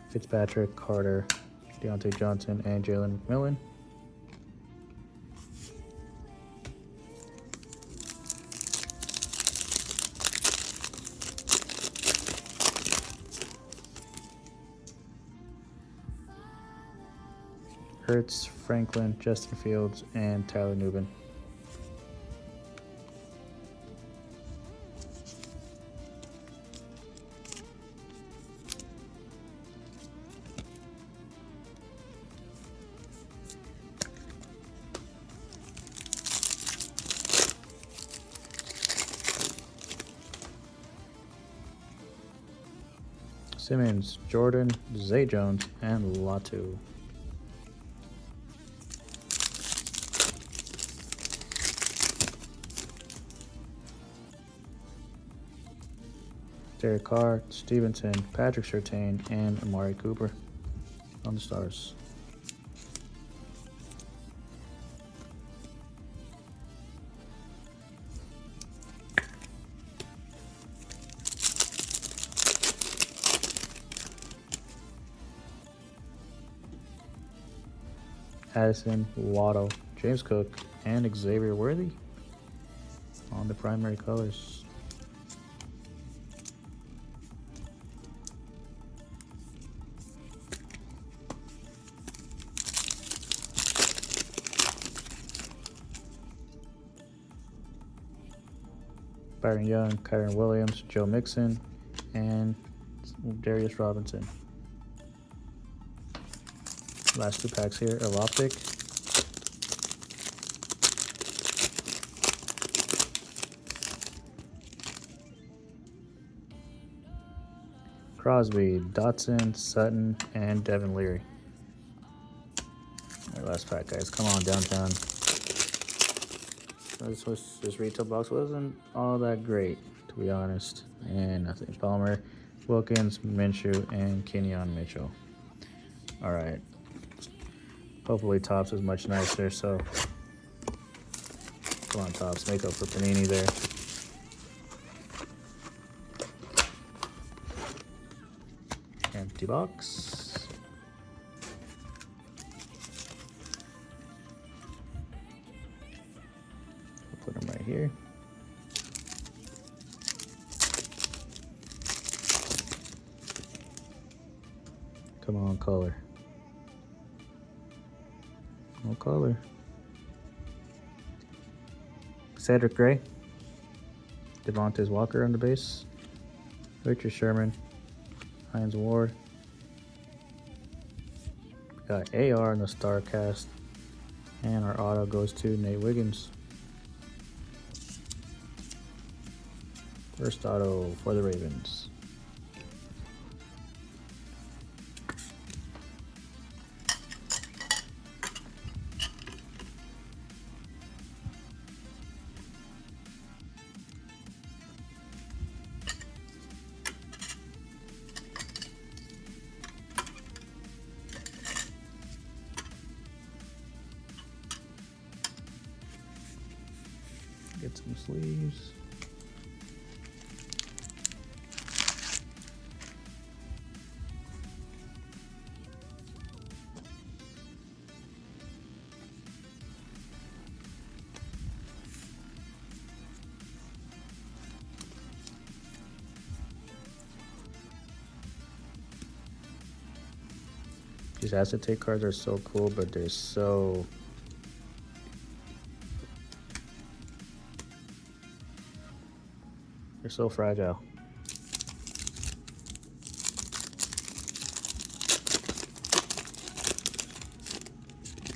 Speaker 1: Fitzpatrick, Carter, Deontay Johnson, and Jalen McMillan. Hurts, Franklin, Justin Fields, and Tyler Nubin. Simmons, Jordan, Zay Jones, and Latu. Derek Carr, Stevenson, Patrick Surtain, and Amari Cooper on the Stars. Addison, Waddle, James Cook, and Xavier Worthy on the primary colors. Byron Young, Kyron Williams, Joe Mixon, and Darius Robinson. Last two packs here of Optic. Crosby, Dotson, Sutton, and Devin Leary. All right, last pack, guys. Come on, downtown. This retail box wasn't all that great, to be honest. And nothing. Palmer, Wilkins, Minshew, and Kenyon Mitchell. All right. Hopefully Topps is much nicer, so come on Topps, make up for Panini there. Empty box. We'll put them right here. Come on, color. No color. Cedric Gray. Devontae Walker on the base. Richard Sherman. Hines Ward. Got AR in the star cast. And our auto goes to Nate Wiggins. First auto for the Ravens. Get some sleeves. These acetate cards are so cool, but they're so fragile.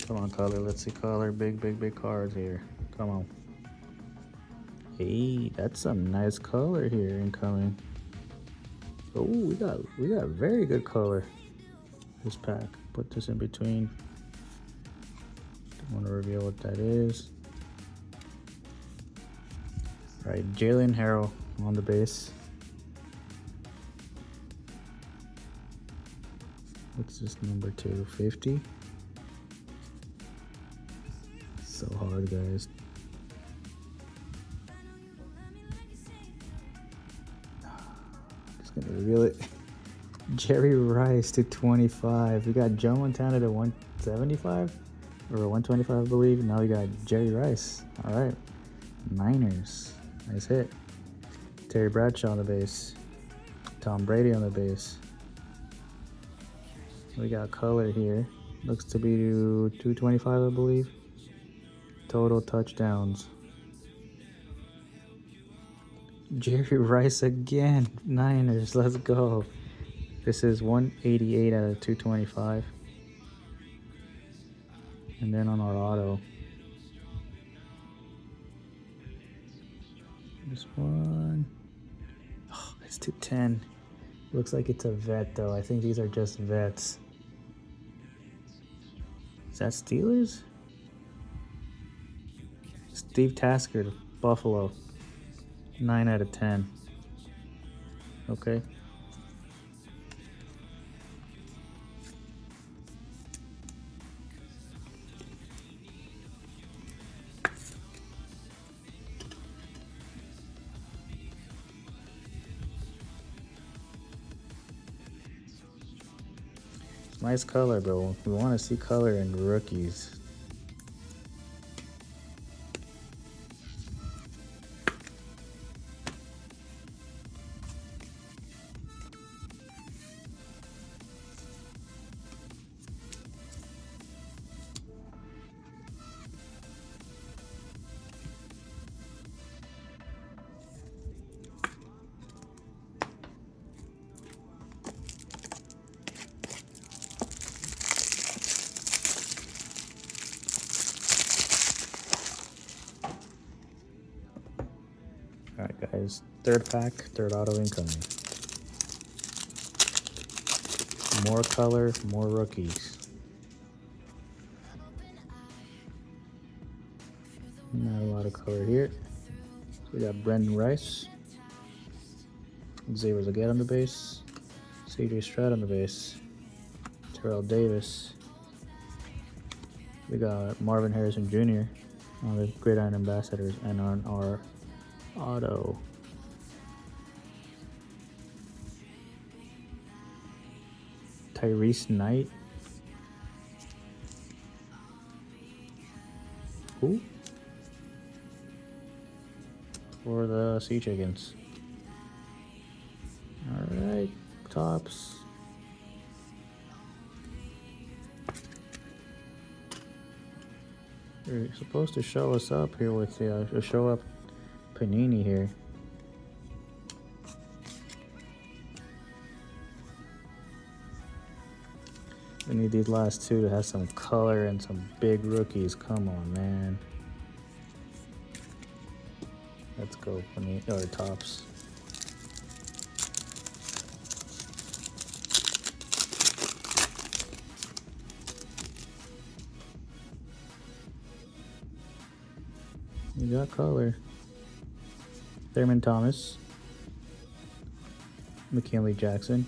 Speaker 1: Come on, color. Let's see color. Big cards here. Come on. Hey, that's some nice color here incoming. Oh, we got very good color. This pack. Put this in between. Don't want to reveal what that is. All right, Jalen Harrell on the base. What's this number 250? So hard, guys. Just gonna reveal it. Jerry Rice to 25. We got Joe Montana to 175 or 125, I believe. Now we got Jerry Rice. All right, Niners. Nice hit. Terry Bradshaw on the base. Tom Brady on the base. We got color here. Looks to be 225, I believe. Total touchdowns. Jerry Rice again. Niners, let's go. This is 188 out of 225. And then on our auto, this one, oh, it's 210. Looks like it's a vet though. I think these are just vets. Is that Steelers? Steve Tasker, Buffalo. 9 out of 10. Okay. Nice color, bro. We want to see color in rookies. Alright guys, third pack, third auto incoming. More color, more rookies. Not a lot of auto color here. So we got Brendan Rice, Xavier Legette on the base, CJ Stroud on the base, Terrell Davis. We got Marvin Harrison Jr. on the Gridiron Ambassadors, and on our auto, Tyrese Knight. Who? For the Sea Chickens. Alright, tops. You're supposed to show us up here with the show up Panini here. We need these last two to have some color and some big rookies. Come on, man. Let's go, Panini, or tops. We got color. Thurman Thomas, McKinley Jackson.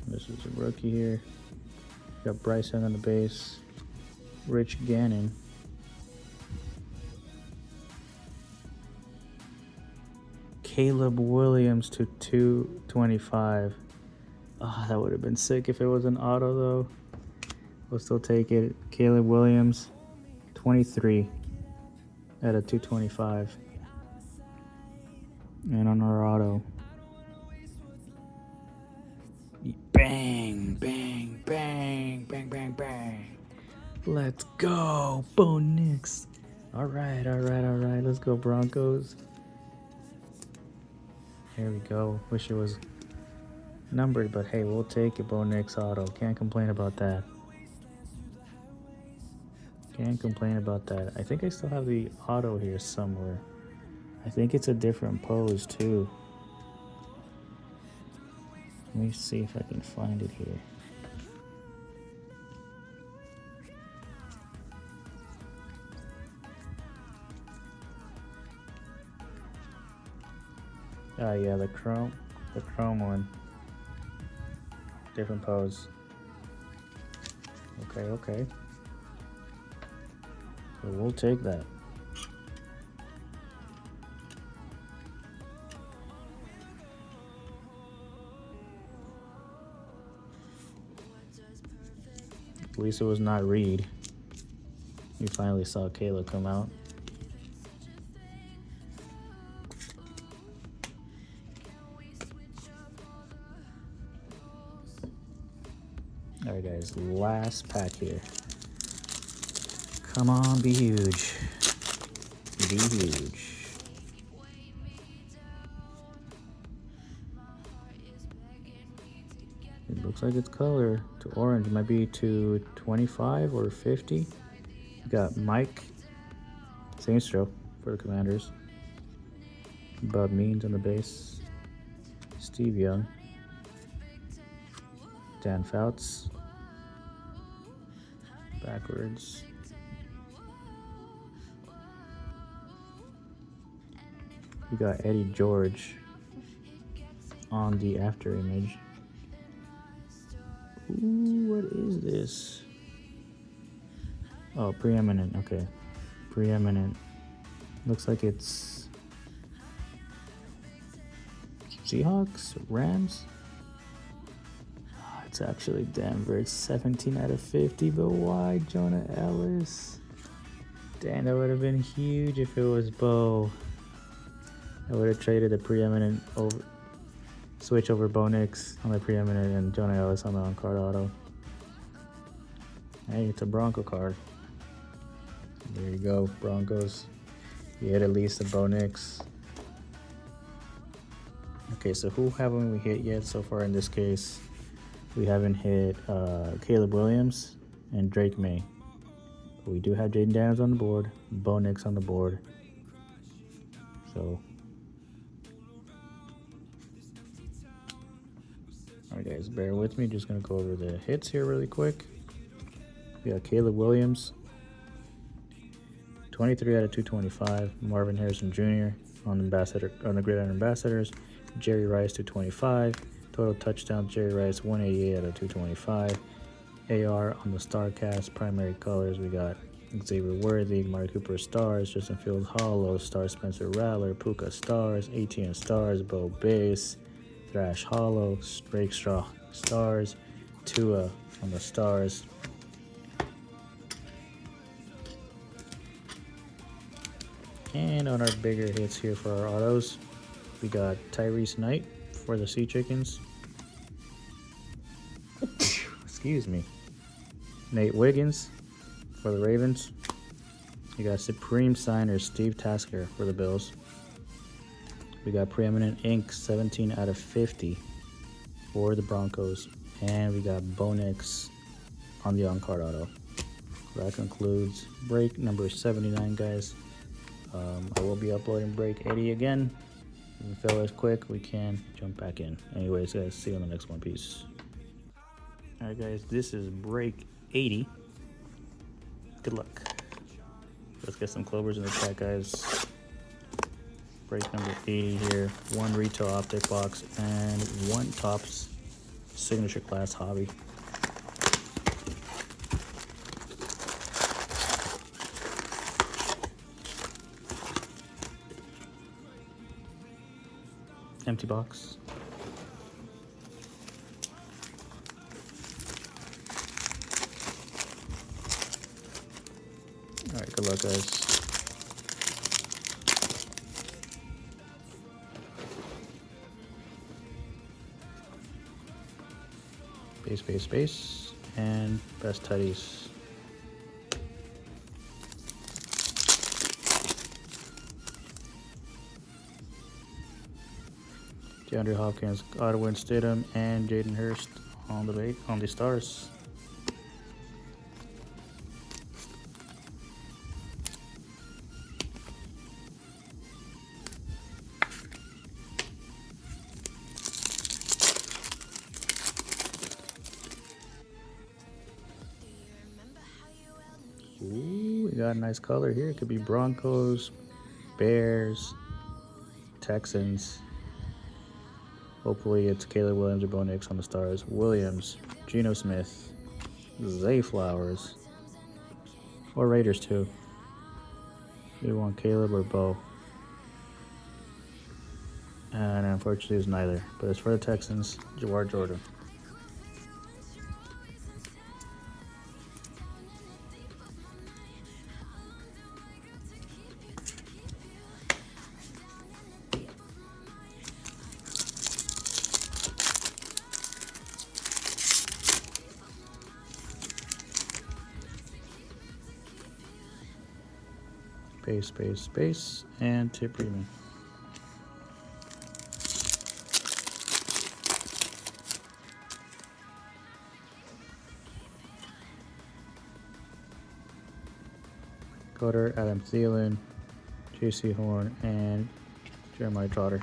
Speaker 1: This is a rookie here. We got Bryson on the base. Rich Gannon. Caleb Williams to 225. Oh, that would have been sick if it was an auto though. We'll still take it. Caleb Williams, 23 out of 225. And on our auto, bang, bang, bang, bang, bang, bang. Let's go, Bo Nix. All right. Let's go, Broncos. Here we go. Wish it was numbered, but hey, we'll take it. Bo Nix auto. Can't complain about that. Can't complain about that. I think I still have the auto here somewhere. I think it's a different pose too. Let me see if I can find it here. Ah, yeah, the chrome one. Different pose. Okay. So we'll take that. At least it was not Reed. We finally saw Kayla come out. Alright guys, last pack here. Come on, be huge. Be huge. It looks like it's color to orange. It might be to 25 or 50. We got Mike Sainstro for the Commanders. Bud Means on the base. Steve Young. Dan Fouts. Backwards. We got Eddie George on the after image. Ooh, what is this? Oh, preeminent. Okay. Preeminent. Looks like it's Seahawks, Rams. Oh, it's actually Denver. It's 17 out of 50, but why Jonah Ellis? Damn, that would have been huge if it was Bo. I would have traded a preeminent over, switch over Bo Nix on the preeminent and Jonah Ellis on the on-card auto. Hey, it's a Bronco card. There you go, Broncos. You hit at least a Bo Nix. Okay, so who haven't we hit yet so far in this case? We haven't hit Caleb Williams and Drake May. But we do have Jaden Daniels on the board, Bo Nix on the board. So, alright guys, bear with me. Just gonna go over the hits here really quick. We got Caleb Williams, 23 out of 225. Marvin Harrison Jr. on the Gridiron Ambassadors. Jerry Rice 225. Total touchdowns, Jerry Rice 188 out of 225. AR on the StarCast primary colors. We got Xavier Worthy, Mari Cooper Stars, Justin Fields Hollow, Star Spencer Rattler, Puka Stars, ATN Stars, Bo Base, Thrash Hollow, Rakestraw Stars, Tua on the Stars. And on our bigger hits here for our autos, we got Tyrese Knight for the Sea Chickens. Excuse me. Nate Wiggins for the Ravens. We got Supreme Signer Steve Tasker for the Bills. We got Preeminent Ink 17 out of 50 for the Broncos. And we got Bonix on the on-card auto. That concludes break number 79, guys. I will be uploading break 80 again. If we feel it's quick, we can jump back in. Anyways, guys, see you on the next one. Peace. Alright, guys, this is break 80. Good luck. Let's get some clovers in the chat, guys. Break number 80 here. 1 retail optic box and 1 Topps signature class hobby. Empty box. Alright, good luck, guys. Base, and best tutties. DeAndre Hopkins, Godwin, Stidham, and Jaden Hurst on the Stars. Ooh, we got a nice color here. It could be Broncos, Bears, Texans. Hopefully it's Caleb Williams or Bo Nix on the Stars. Williams, Geno Smith, Zay Flowers, or Raiders too. You want Caleb or Bo? And unfortunately it's neither. But it's for the Texans, Jawar Jordan. Space, and Tip Freeman. Coder, Adam Thielen, J.C. Horn, and Jeremiah Trotter.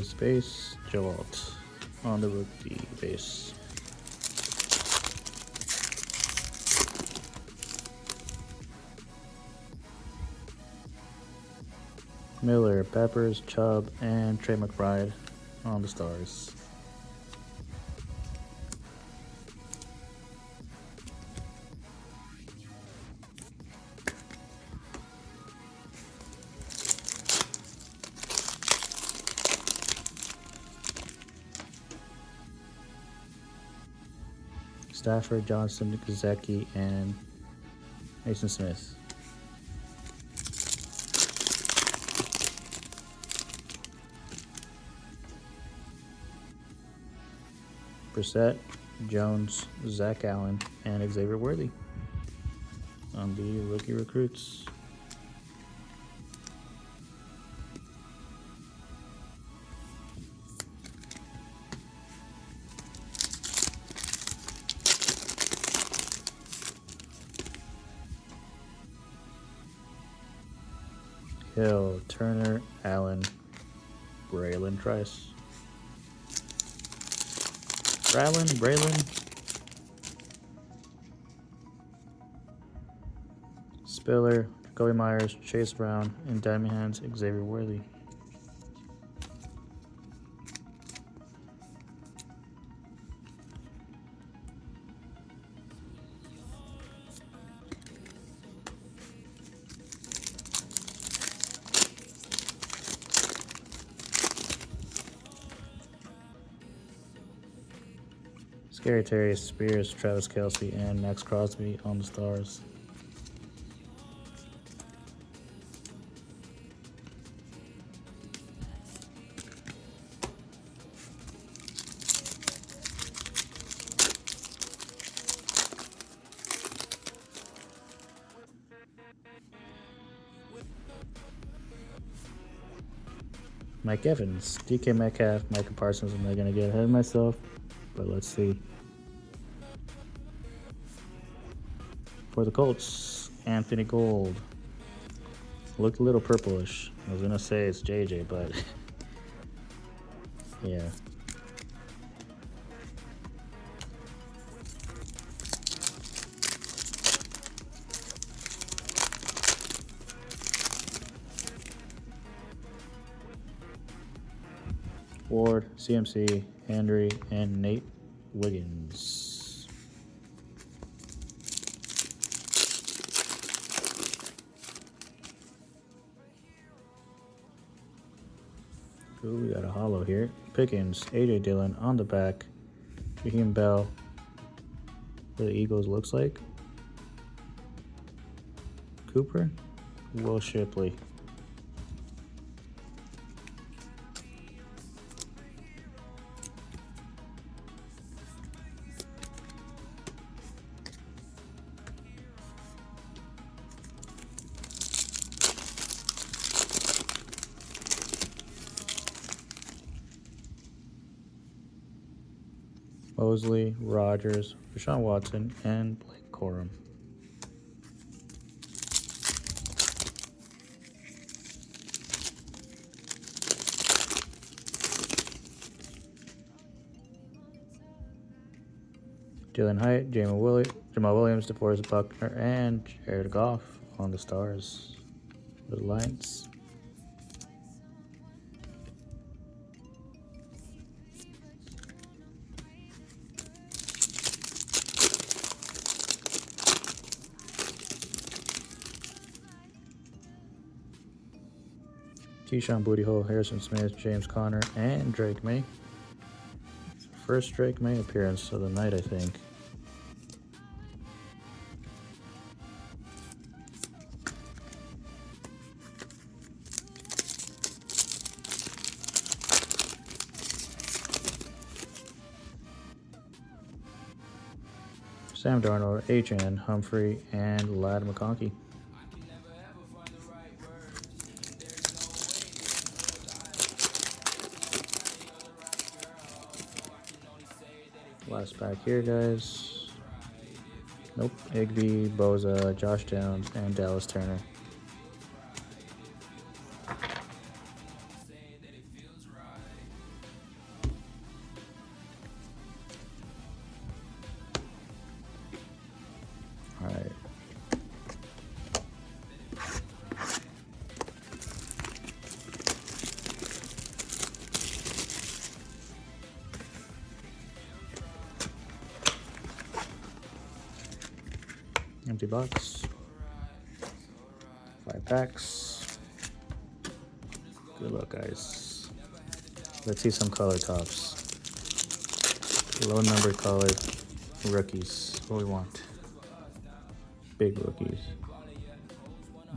Speaker 1: Space, Joe Alt on the rookie base. Miller, Peppers, Chubb, and Trey McBride on the Stars. Stafford, Johnson, Gesicki, and Mason Smith. Brissett, Jones, Zach Allen, and Xavier Worthy on the rookie recruits. Hill, Turner, Allen, Braylon Trice. Braylon. Spiller, Jacoby Myers, Chase Brown, and Diamond Hands, Xavier Worthy. Scary Terry, Spears, Travis Kelce, and Max Crosby on the Stars. Mike Evans, DK Metcalf, Micah Parsons. I'm not going to get ahead of myself, but let's see. For the Colts, Anthony Gold. Looked a little purplish. I was going to say it's JJ, but yeah. Ward, CMC, Henry, and Nate Wiggins. Ooh, we got a hollow here. Pickens, AJ Dillon on the back. Raheem Bell. What the Eagles looks like. Cooper, Will Shipley. Mosley, Rogers, Rashawn Watson, and Blake Corum. Jalen Hyatt, Jamal Williams, DeForest Buckner, and Jared Goff on the Stars. The Lions. Keyshawn Booty Hole, Harrison Smith, James Conner, and Drake May. First Drake May appearance of the night, I think. Sam Darnold, H.N. Humphrey, and Ladd McConkey. Last pack here, guys. Nope. Igby, Boza, Josh Downs, and Dallas Turner. All right. Empty box. 5 packs. Good luck, guys. Let's see some color tops. Low number colored rookies. What we want. Big rookies.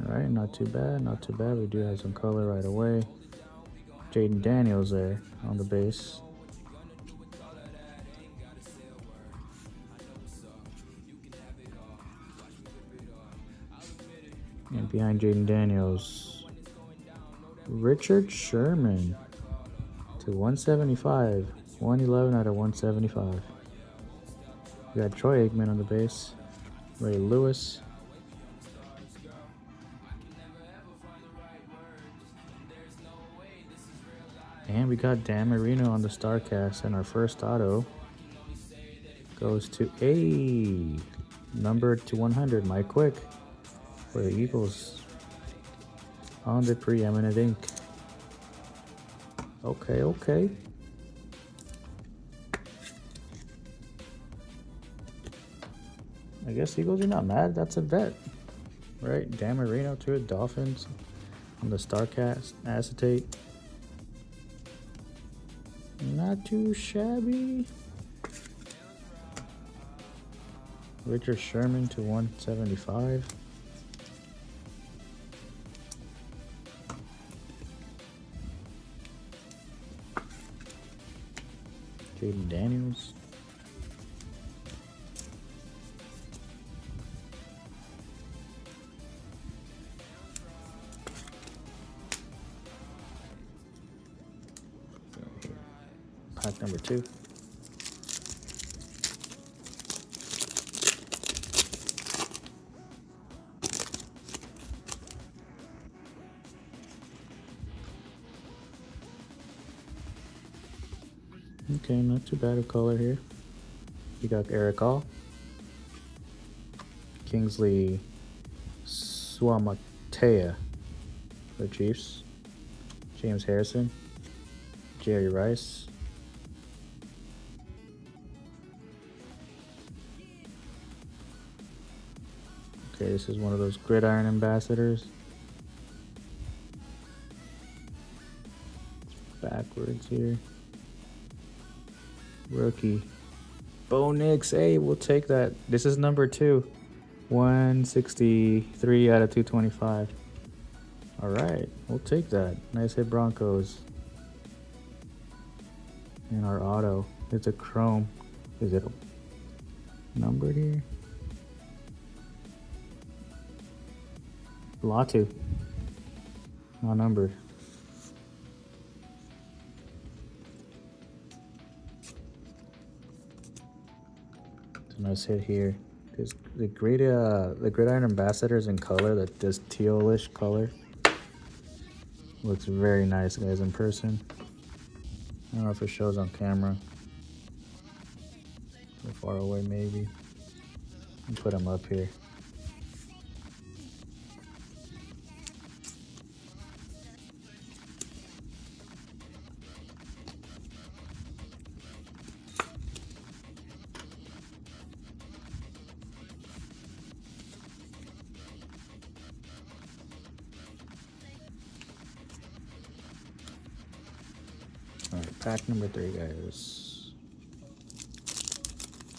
Speaker 1: Alright, not too bad, not too bad. We do have some color right away. Jaden Daniels there on the base. And behind Jaden Daniels, Richard Sherman to 175. 111 out of 175. We got Troy Aikman on the base. Ray Lewis. And we got Dan Marino on the StarCast, and our first auto goes to a number to 100, Mike Quick for the Eagles on the preeminent ink. Okay. I guess Eagles are not mad. That's a bet, right? Dan Marino to it. Dolphins on the StarCast acetate. Not too shabby. Richard Sherman to 175. Jaden Daniels. Pack number 2. Okay, not too bad of color here. You got Eric Hall, Kingsley Suamatea for the Chiefs, James Harrison, Jerry Rice, okay, this is one of those gridiron ambassadors. Backwards here. Rookie. Bo Nix. Hey, we'll take that. This is number 2. 163 out of 225. All right, we'll take that. Nice hit, Broncos. And our auto. It's a chrome. Is it numbered here? Latu. Not numbered. It's a nice hit here. There's the gridiron ambassadors in color, that this tealish color. Looks very nice, guys, in person. I don't know if it shows on camera. So far away, maybe. I'll put them up here. Alright, pack number 3, guys.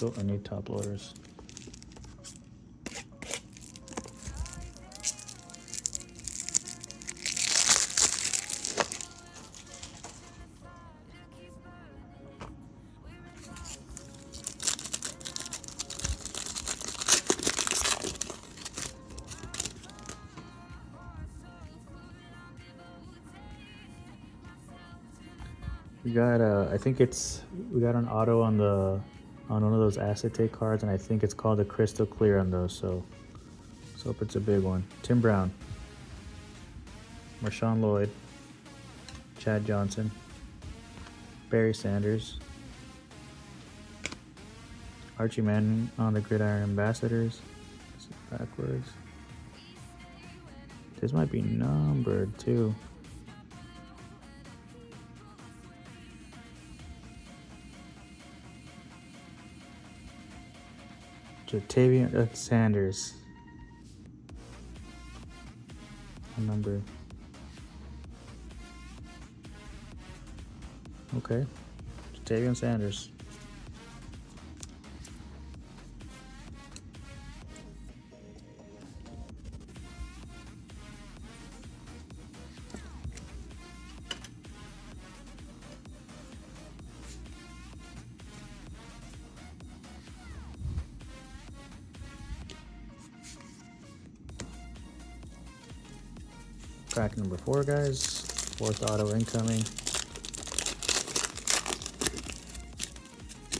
Speaker 1: Oh, I need top loaders. We got I think we got an auto on one of those acetate cards, and I think it's called a crystal clear on those, so let's hope it's a big one. Tim Brown, Marshawn Lloyd, Chad Johnson, Barry Sanders, Archie Manning on the gridiron ambassadors. Backwards. This might be numbered too. Jatavian Sanders. Number. Okay. Jatavian Sanders. Pack number 4, guys. 4th auto incoming.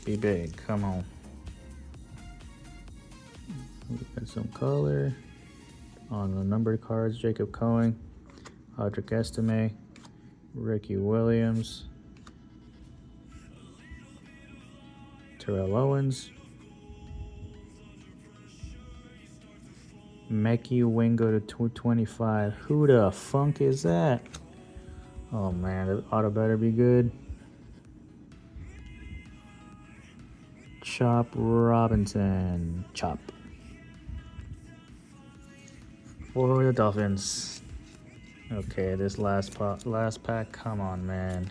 Speaker 1: Be big, come on. We got some color on the numbered cards. Jacob Cohen, Audric Estime, Ricky Williams. Terrell Owens. Mekhi Wingo to 225. Who the funk is that? Oh man, the auto better be good. Chop Robinson. Chop. For the Dolphins. Okay, this last pack. Come on, man.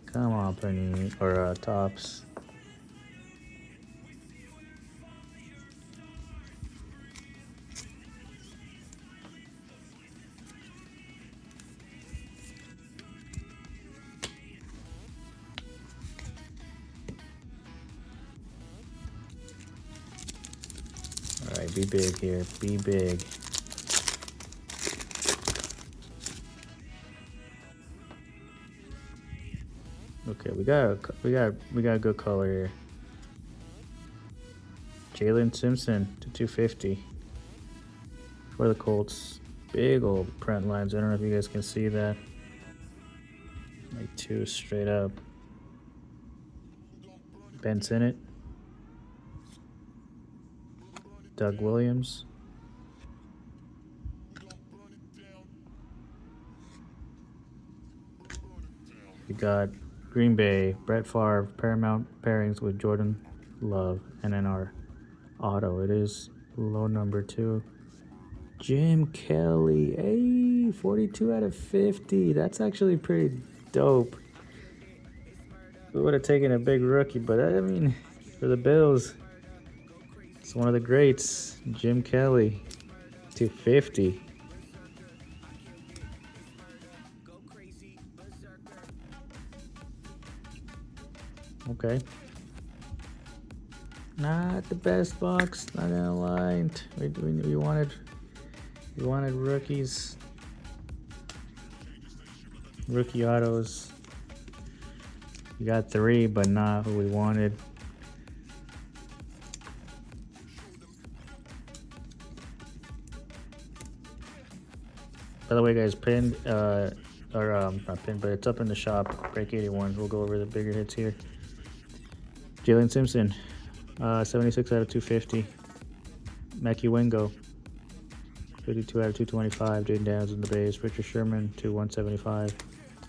Speaker 1: Come on, Penny or Tops. All right, be big here. Be big. Okay, we got a good color here. Jalen Simpson to 250 for the Colts. Big old print lines. I don't know if you guys can see that. Like two straight up. Ben Sinnott. Doug Williams. We got Green Bay, Brett Favre, Paramount pairings with Jordan Love, and then our auto. It is low number 2. Jim Kelly, hey, 42 out of 50. That's actually pretty dope. We would have taken a big rookie, but I mean, for the Bills, it's one of the greats. Jim Kelly, 250. Okay. Not the best box, not gonna lie. We wanted rookies. Rookie autos. We got 3, but not who we wanted. By the way, guys, pinned, not pinned, but it's up in the shop. Break 81. We'll go over the bigger hits here. Jalen Simpson, 76 out of 250. Mekhi Wingo, 52 out of 225. Jaden Downs in the base. Richard Sherman to 175.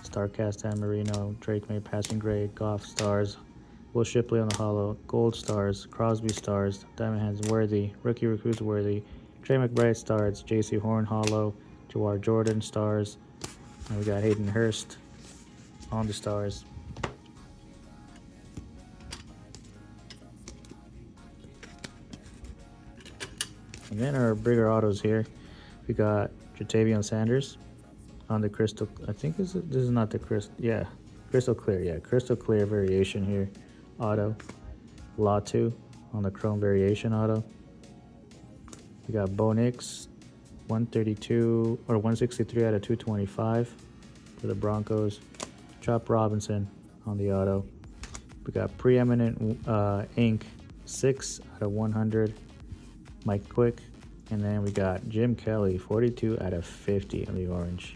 Speaker 1: Starcast Dan Marino. Drake May passing grade. Goff stars. Will Shipley on the hollow. Gold stars. Crosby stars. Diamond Hands Worthy. Rookie Recruits Worthy. Trey McBride stars. JC Horn hollow. Jawar Jordan stars. And we got Hayden Hurst on the stars. And then our bigger autos here, we got Jatavion Sanders on the crystal. I think this is not the crystal. Yeah, crystal clear. Yeah, crystal clear variation here. Auto. Latu on the chrome variation auto. We got Bo Nix, 132 or 163 out of 225 for the Broncos. Chop Robinson on the auto. We got Preeminent Ink, 6 out of 100. Mike Quick, and then we got Jim Kelly, 42 out of 50 on the orange.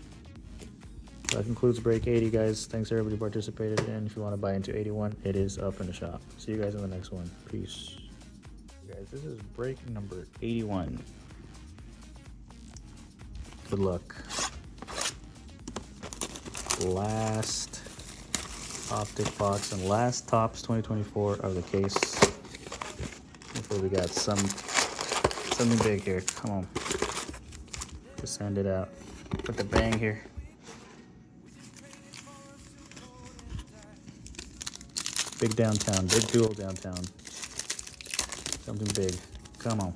Speaker 1: So that concludes break 80, guys. Thanks everybody who participated in. If you want to buy into 81, it is up in the shop. See you guys in the next one. Peace. Guys, this is break number 81. Good luck. Last optic box and last Topps 2024 of the case. Hopefully we got something big here. Come on. Just send it out. Put the bang here. Big downtown. Big duel downtown. Something big. Come on.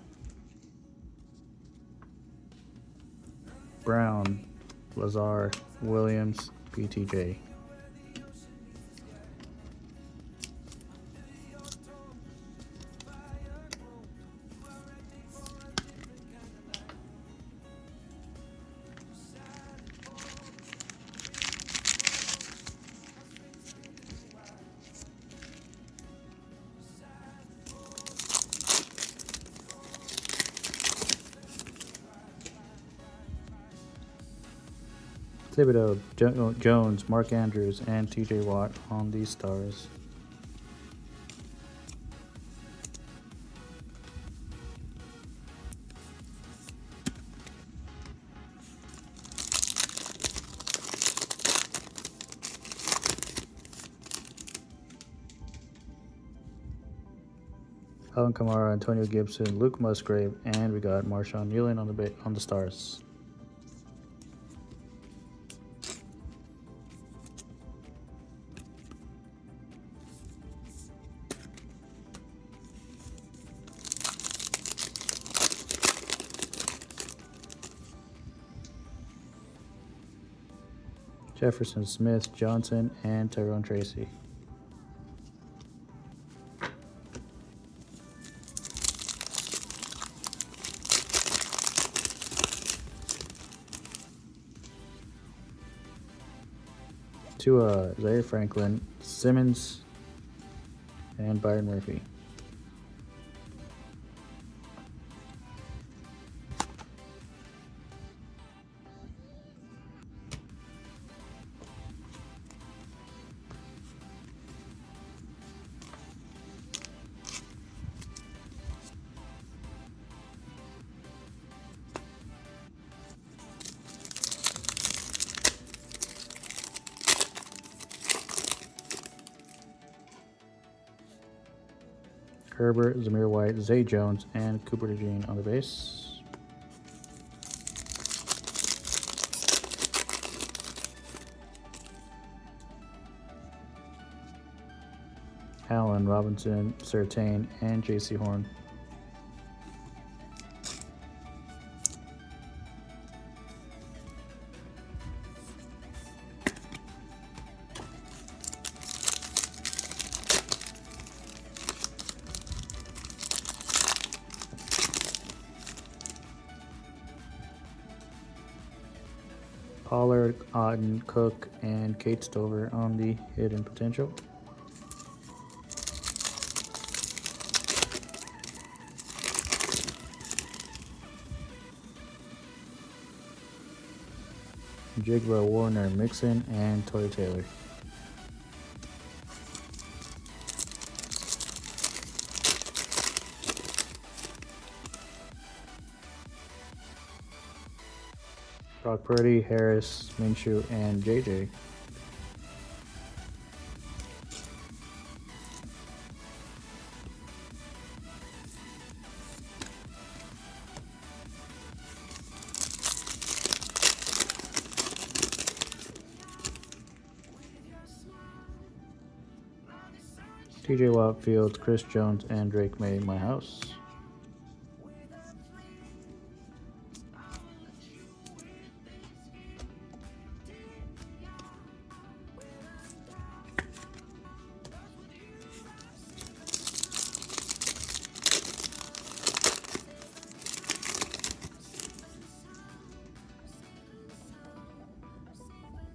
Speaker 1: Brown, Lazar, Williams, PTJ. Thibodeau, Jones, Mark Andrews, and TJ Watt on these stars. Alvin Kamara, Antonio Gibson, Luke Musgrave, and we got Marshawn Newland on the stars. Jefferson, Smith, Johnson, and Tyrone Tracy. To Zaire Franklin, Simmons, and Byron Murphy. Herbert, Zamir White, Zay Jones, and Cooper DeJean on the base. Allen, Robinson, Surtain, and J.C. Horn. Pollard, Otten, Cook, and Kate Stover on the hidden potential. Jigba, Warner, Mixon, and Toy Taylor. Brock Purdy, Harris, Minshew, and JJ. TJ Watt, Fields, Chris Jones, and Drake May, my house.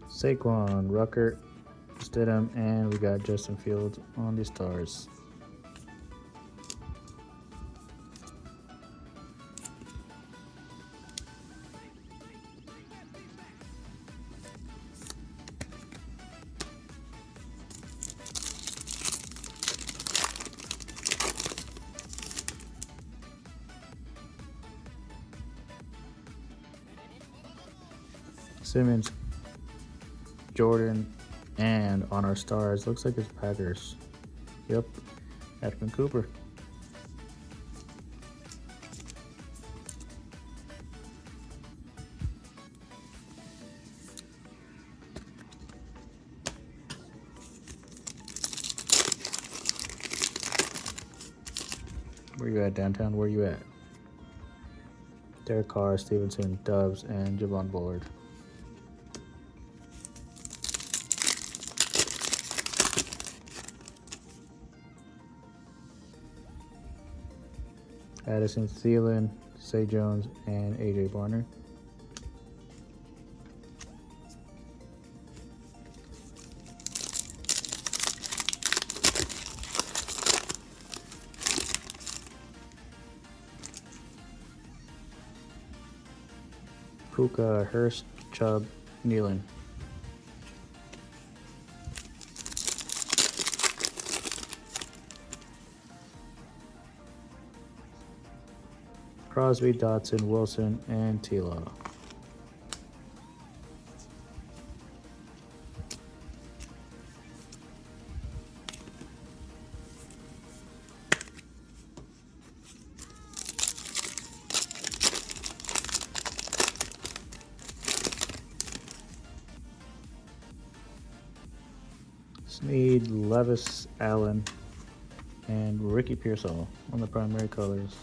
Speaker 1: Saquon, Ruckert, Stidham, and we got Justin Fields on the stars. Simmons, Jordan, and on our stars, looks like it's Packers. Yep, Ashman Cooper. Where you at, downtown? Where you at? Derek Carr, Stevenson, Dubs, and Javon Bullard. Addison Thielen, Say Jones, and AJ Barner. Puka, Hurst, Chubb, Nealon. Crosby, Dotson, Wilson, and Tila. Snead, Levis, Allen, and Ricky Pearsall on the primary colors.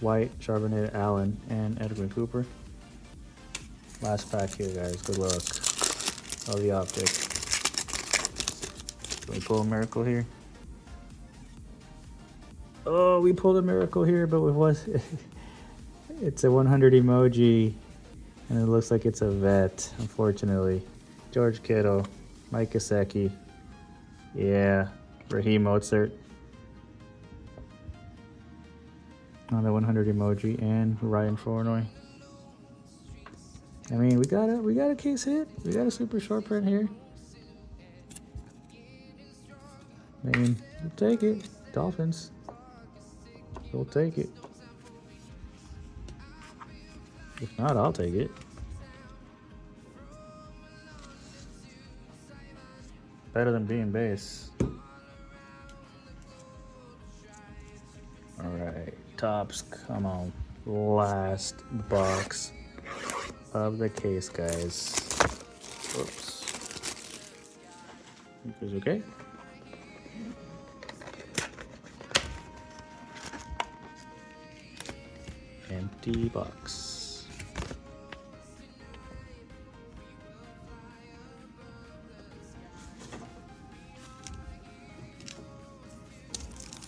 Speaker 1: White, Charbonnet, Allen, and Edwin Cooper. Last pack here, guys. Good luck. Oh, the optic. Can we pull a miracle here? Oh, we pulled a miracle here, but it was it's a 100 emoji, and it looks like it's a vet, unfortunately. George Kittle, Mike Gesicki, yeah, Raheem Mostert on the 100 emoji, and Ryan Flournoy. I mean, we got a case hit. We got a super short print here. I mean, we'll take it. Dolphins. We'll take it. If not, I'll take it. Better than being base. Alright, Topps, come on. Last box of the case, guys. Whoops. Think it's okay? Empty box.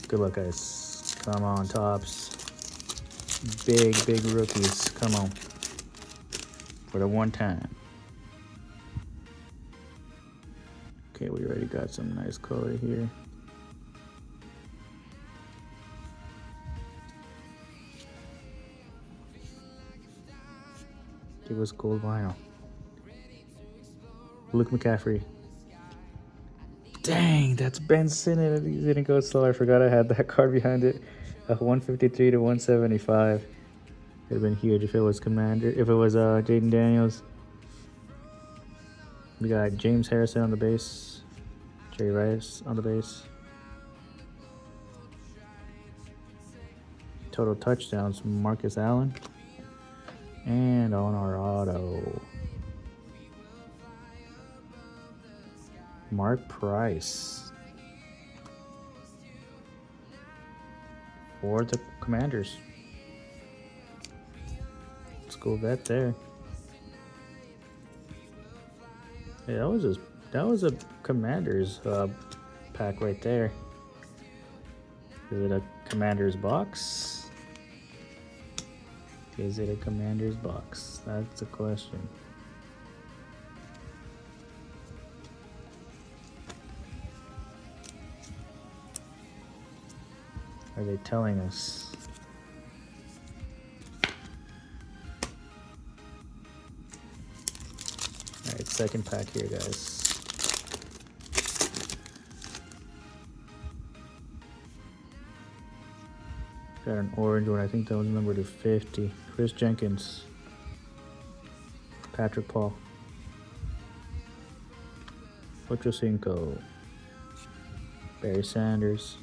Speaker 1: Good luck, guys. Come on, Topps. Big rookies. Come on. For the one time. Okay, we already got some nice color here. Give us gold vinyl. Luke McCaffrey. Dang, that's Ben Simmons. He didn't go slow. I forgot I had that card behind it. 153 to 175. Would have been huge if it was Commander. If it was Jaden Daniels. We got James Harrison on the base. Jerry Rice on the base. Total touchdowns, Marcus Allen. And on our auto, Mark Price for the Commanders. Let's go vet there. Hey, that was a Commanders pack right there. Is it a Commanders box? Is it a Commander's box? That's the question. Are they telling us? Alright, second pack here, guys. Got an orange one. I think that was number to 50. Chris Jenkins. Patrick Paul. Ocho Cinco. Barry Sanders.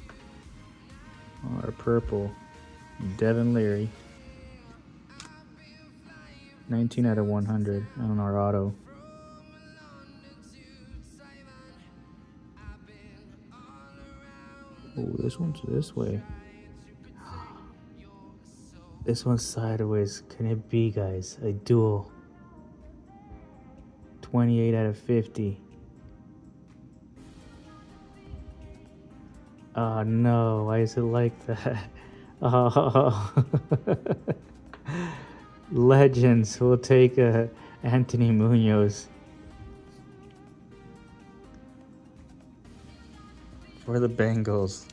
Speaker 1: Our purple. Devin Leary. 19 out of 100 on our auto. Oh, this one's this way. This one's sideways. Can it be, guys? A dual. 28 out of 50. Oh no, why is it like that? Oh. Legends. We'll take Anthony Munoz. For the Bengals.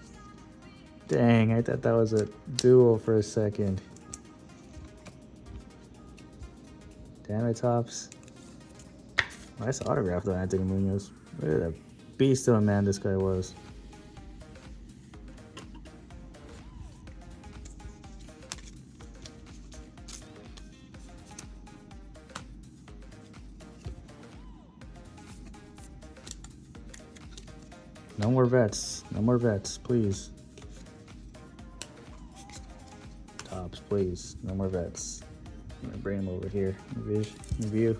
Speaker 1: Dang, I thought that was a duel for a second. Damn it, Tops. Nice autograph though, Anthony Munoz. Look at that beast of a man this guy was. No more vets. No more vets, please. Tops, please. No more vets. I'm gonna bring him over here. View.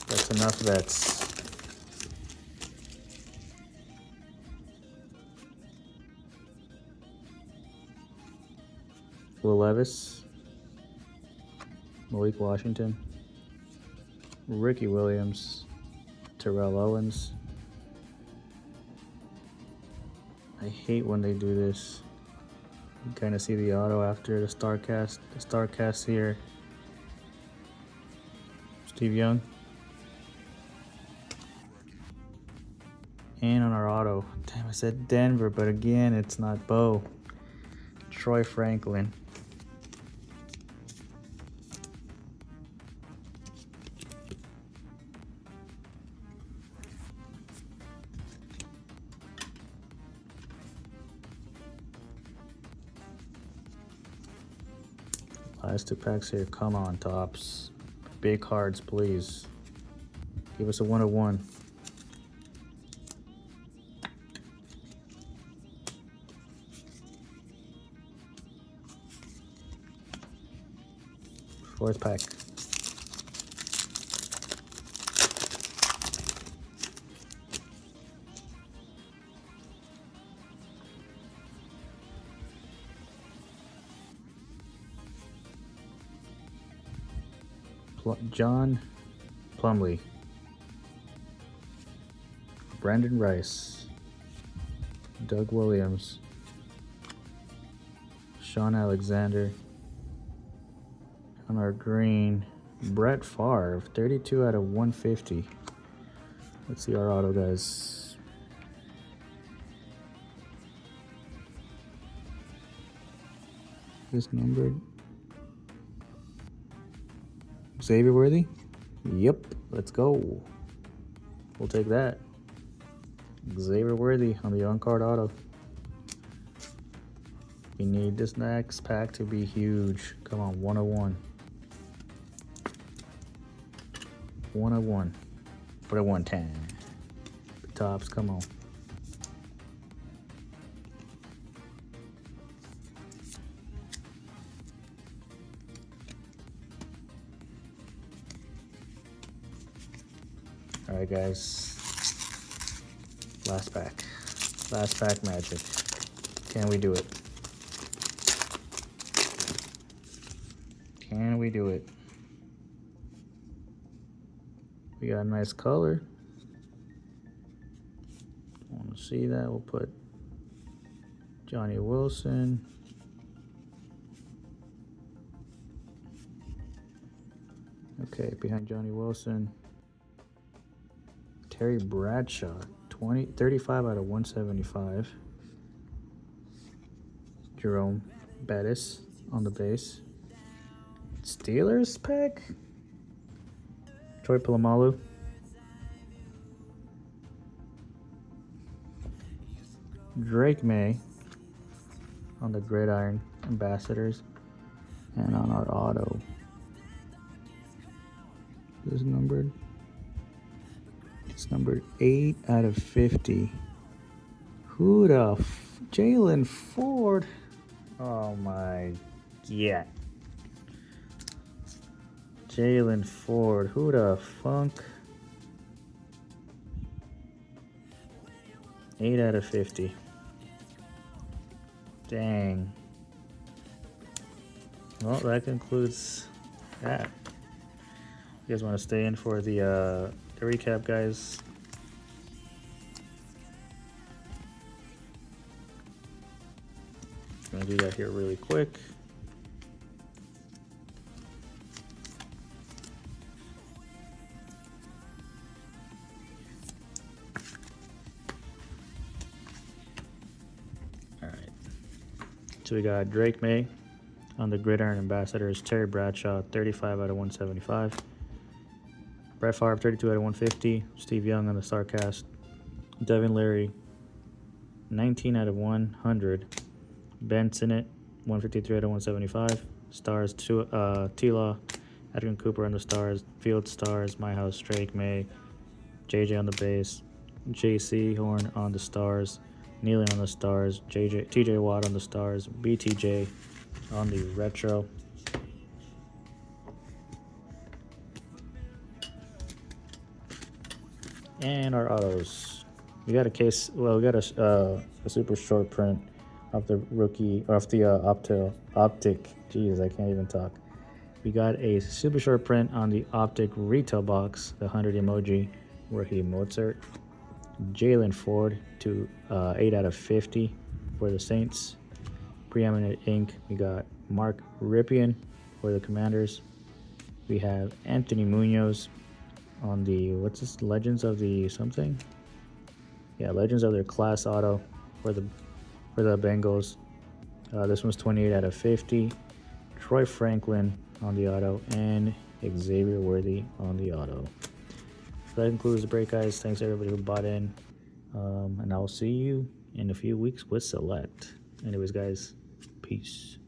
Speaker 1: That's enough vets. Will Levis. Malik Washington. Ricky Williams. Terrell Owens. I hate when they do this. You kind of see the auto after the StarCast. The StarCast here. Steve Young. And on our auto. Damn, I said Denver, but again, it's not Bo. Troy Franklin. Last 2 packs here. Come on, Tops. Big cards, please. Give us a 1-of-1. Fourth pack. John Plumlee, Brandon Rice, Doug Williams, Sean Alexander. On our green, Brett Favre, 32 out of 150. Let's see our auto, guys. This numbered. Xavier Worthy? Yep, let's go. We'll take that. Xavier Worthy on the on-card auto. We need this next pack to be huge. Come on, 101. 101. Put a 110. Tops, come on. All right, guys. Last pack. Last pack magic. Can we do it? Can we do it? We got a nice color. Want to see that? We'll put Johnny Wilson. Okay, behind Johnny Wilson. Terry Bradshaw, 35 out of 175. Jerome Bettis on the base. Steelers pack. Troy Polamalu. Drake May on the Gridiron Ambassadors. And on our auto. This is numbered. It's numbered 8 out of 50. Who the Jalen Ford? Oh my, yeah. Jalen Ford, who the funk? 8 out of 50. Dang. Well, that concludes that. You guys want to stay in for the recap, guys? I'm gonna do that here really quick. So we got Drake May on the Gridiron Ambassadors, Terry Bradshaw, 35 out of 175. Brett Favre, 32 out of 150. Steve Young on the StarCast. Devin Leary, 19 out of 100. Ben Sinnott, 153 out of 175. Stars, T-Law, Edwin Cooper on the Stars. Field Stars, My House, Drake May. JJ on the base. JC Horn on the Stars. Neely on the Stars. TJ Watt on the Stars. BTJ on the Retro. And our autos. We got a case. Well, we got a super short print of the rookie, off the Optic. Jeez, I can't even talk. We got a super short print on the Optic retail box, the 100 emoji, Raheem Mozart. Jalen Ford to 8 out of 50 for the Saints. Preeminent ink. We got Mark Ripien for the Commanders. We have Anthony Munoz on the, what's this, Legends of the something? Yeah, Legends of their Class auto for the Bengals. This one's 28 out of 50. Troy Franklin on the auto and Xavier Worthy on the auto. So that concludes the break, guys. Thanks everybody who bought in. And I will see you in a few weeks with Select. Anyways, guys, peace.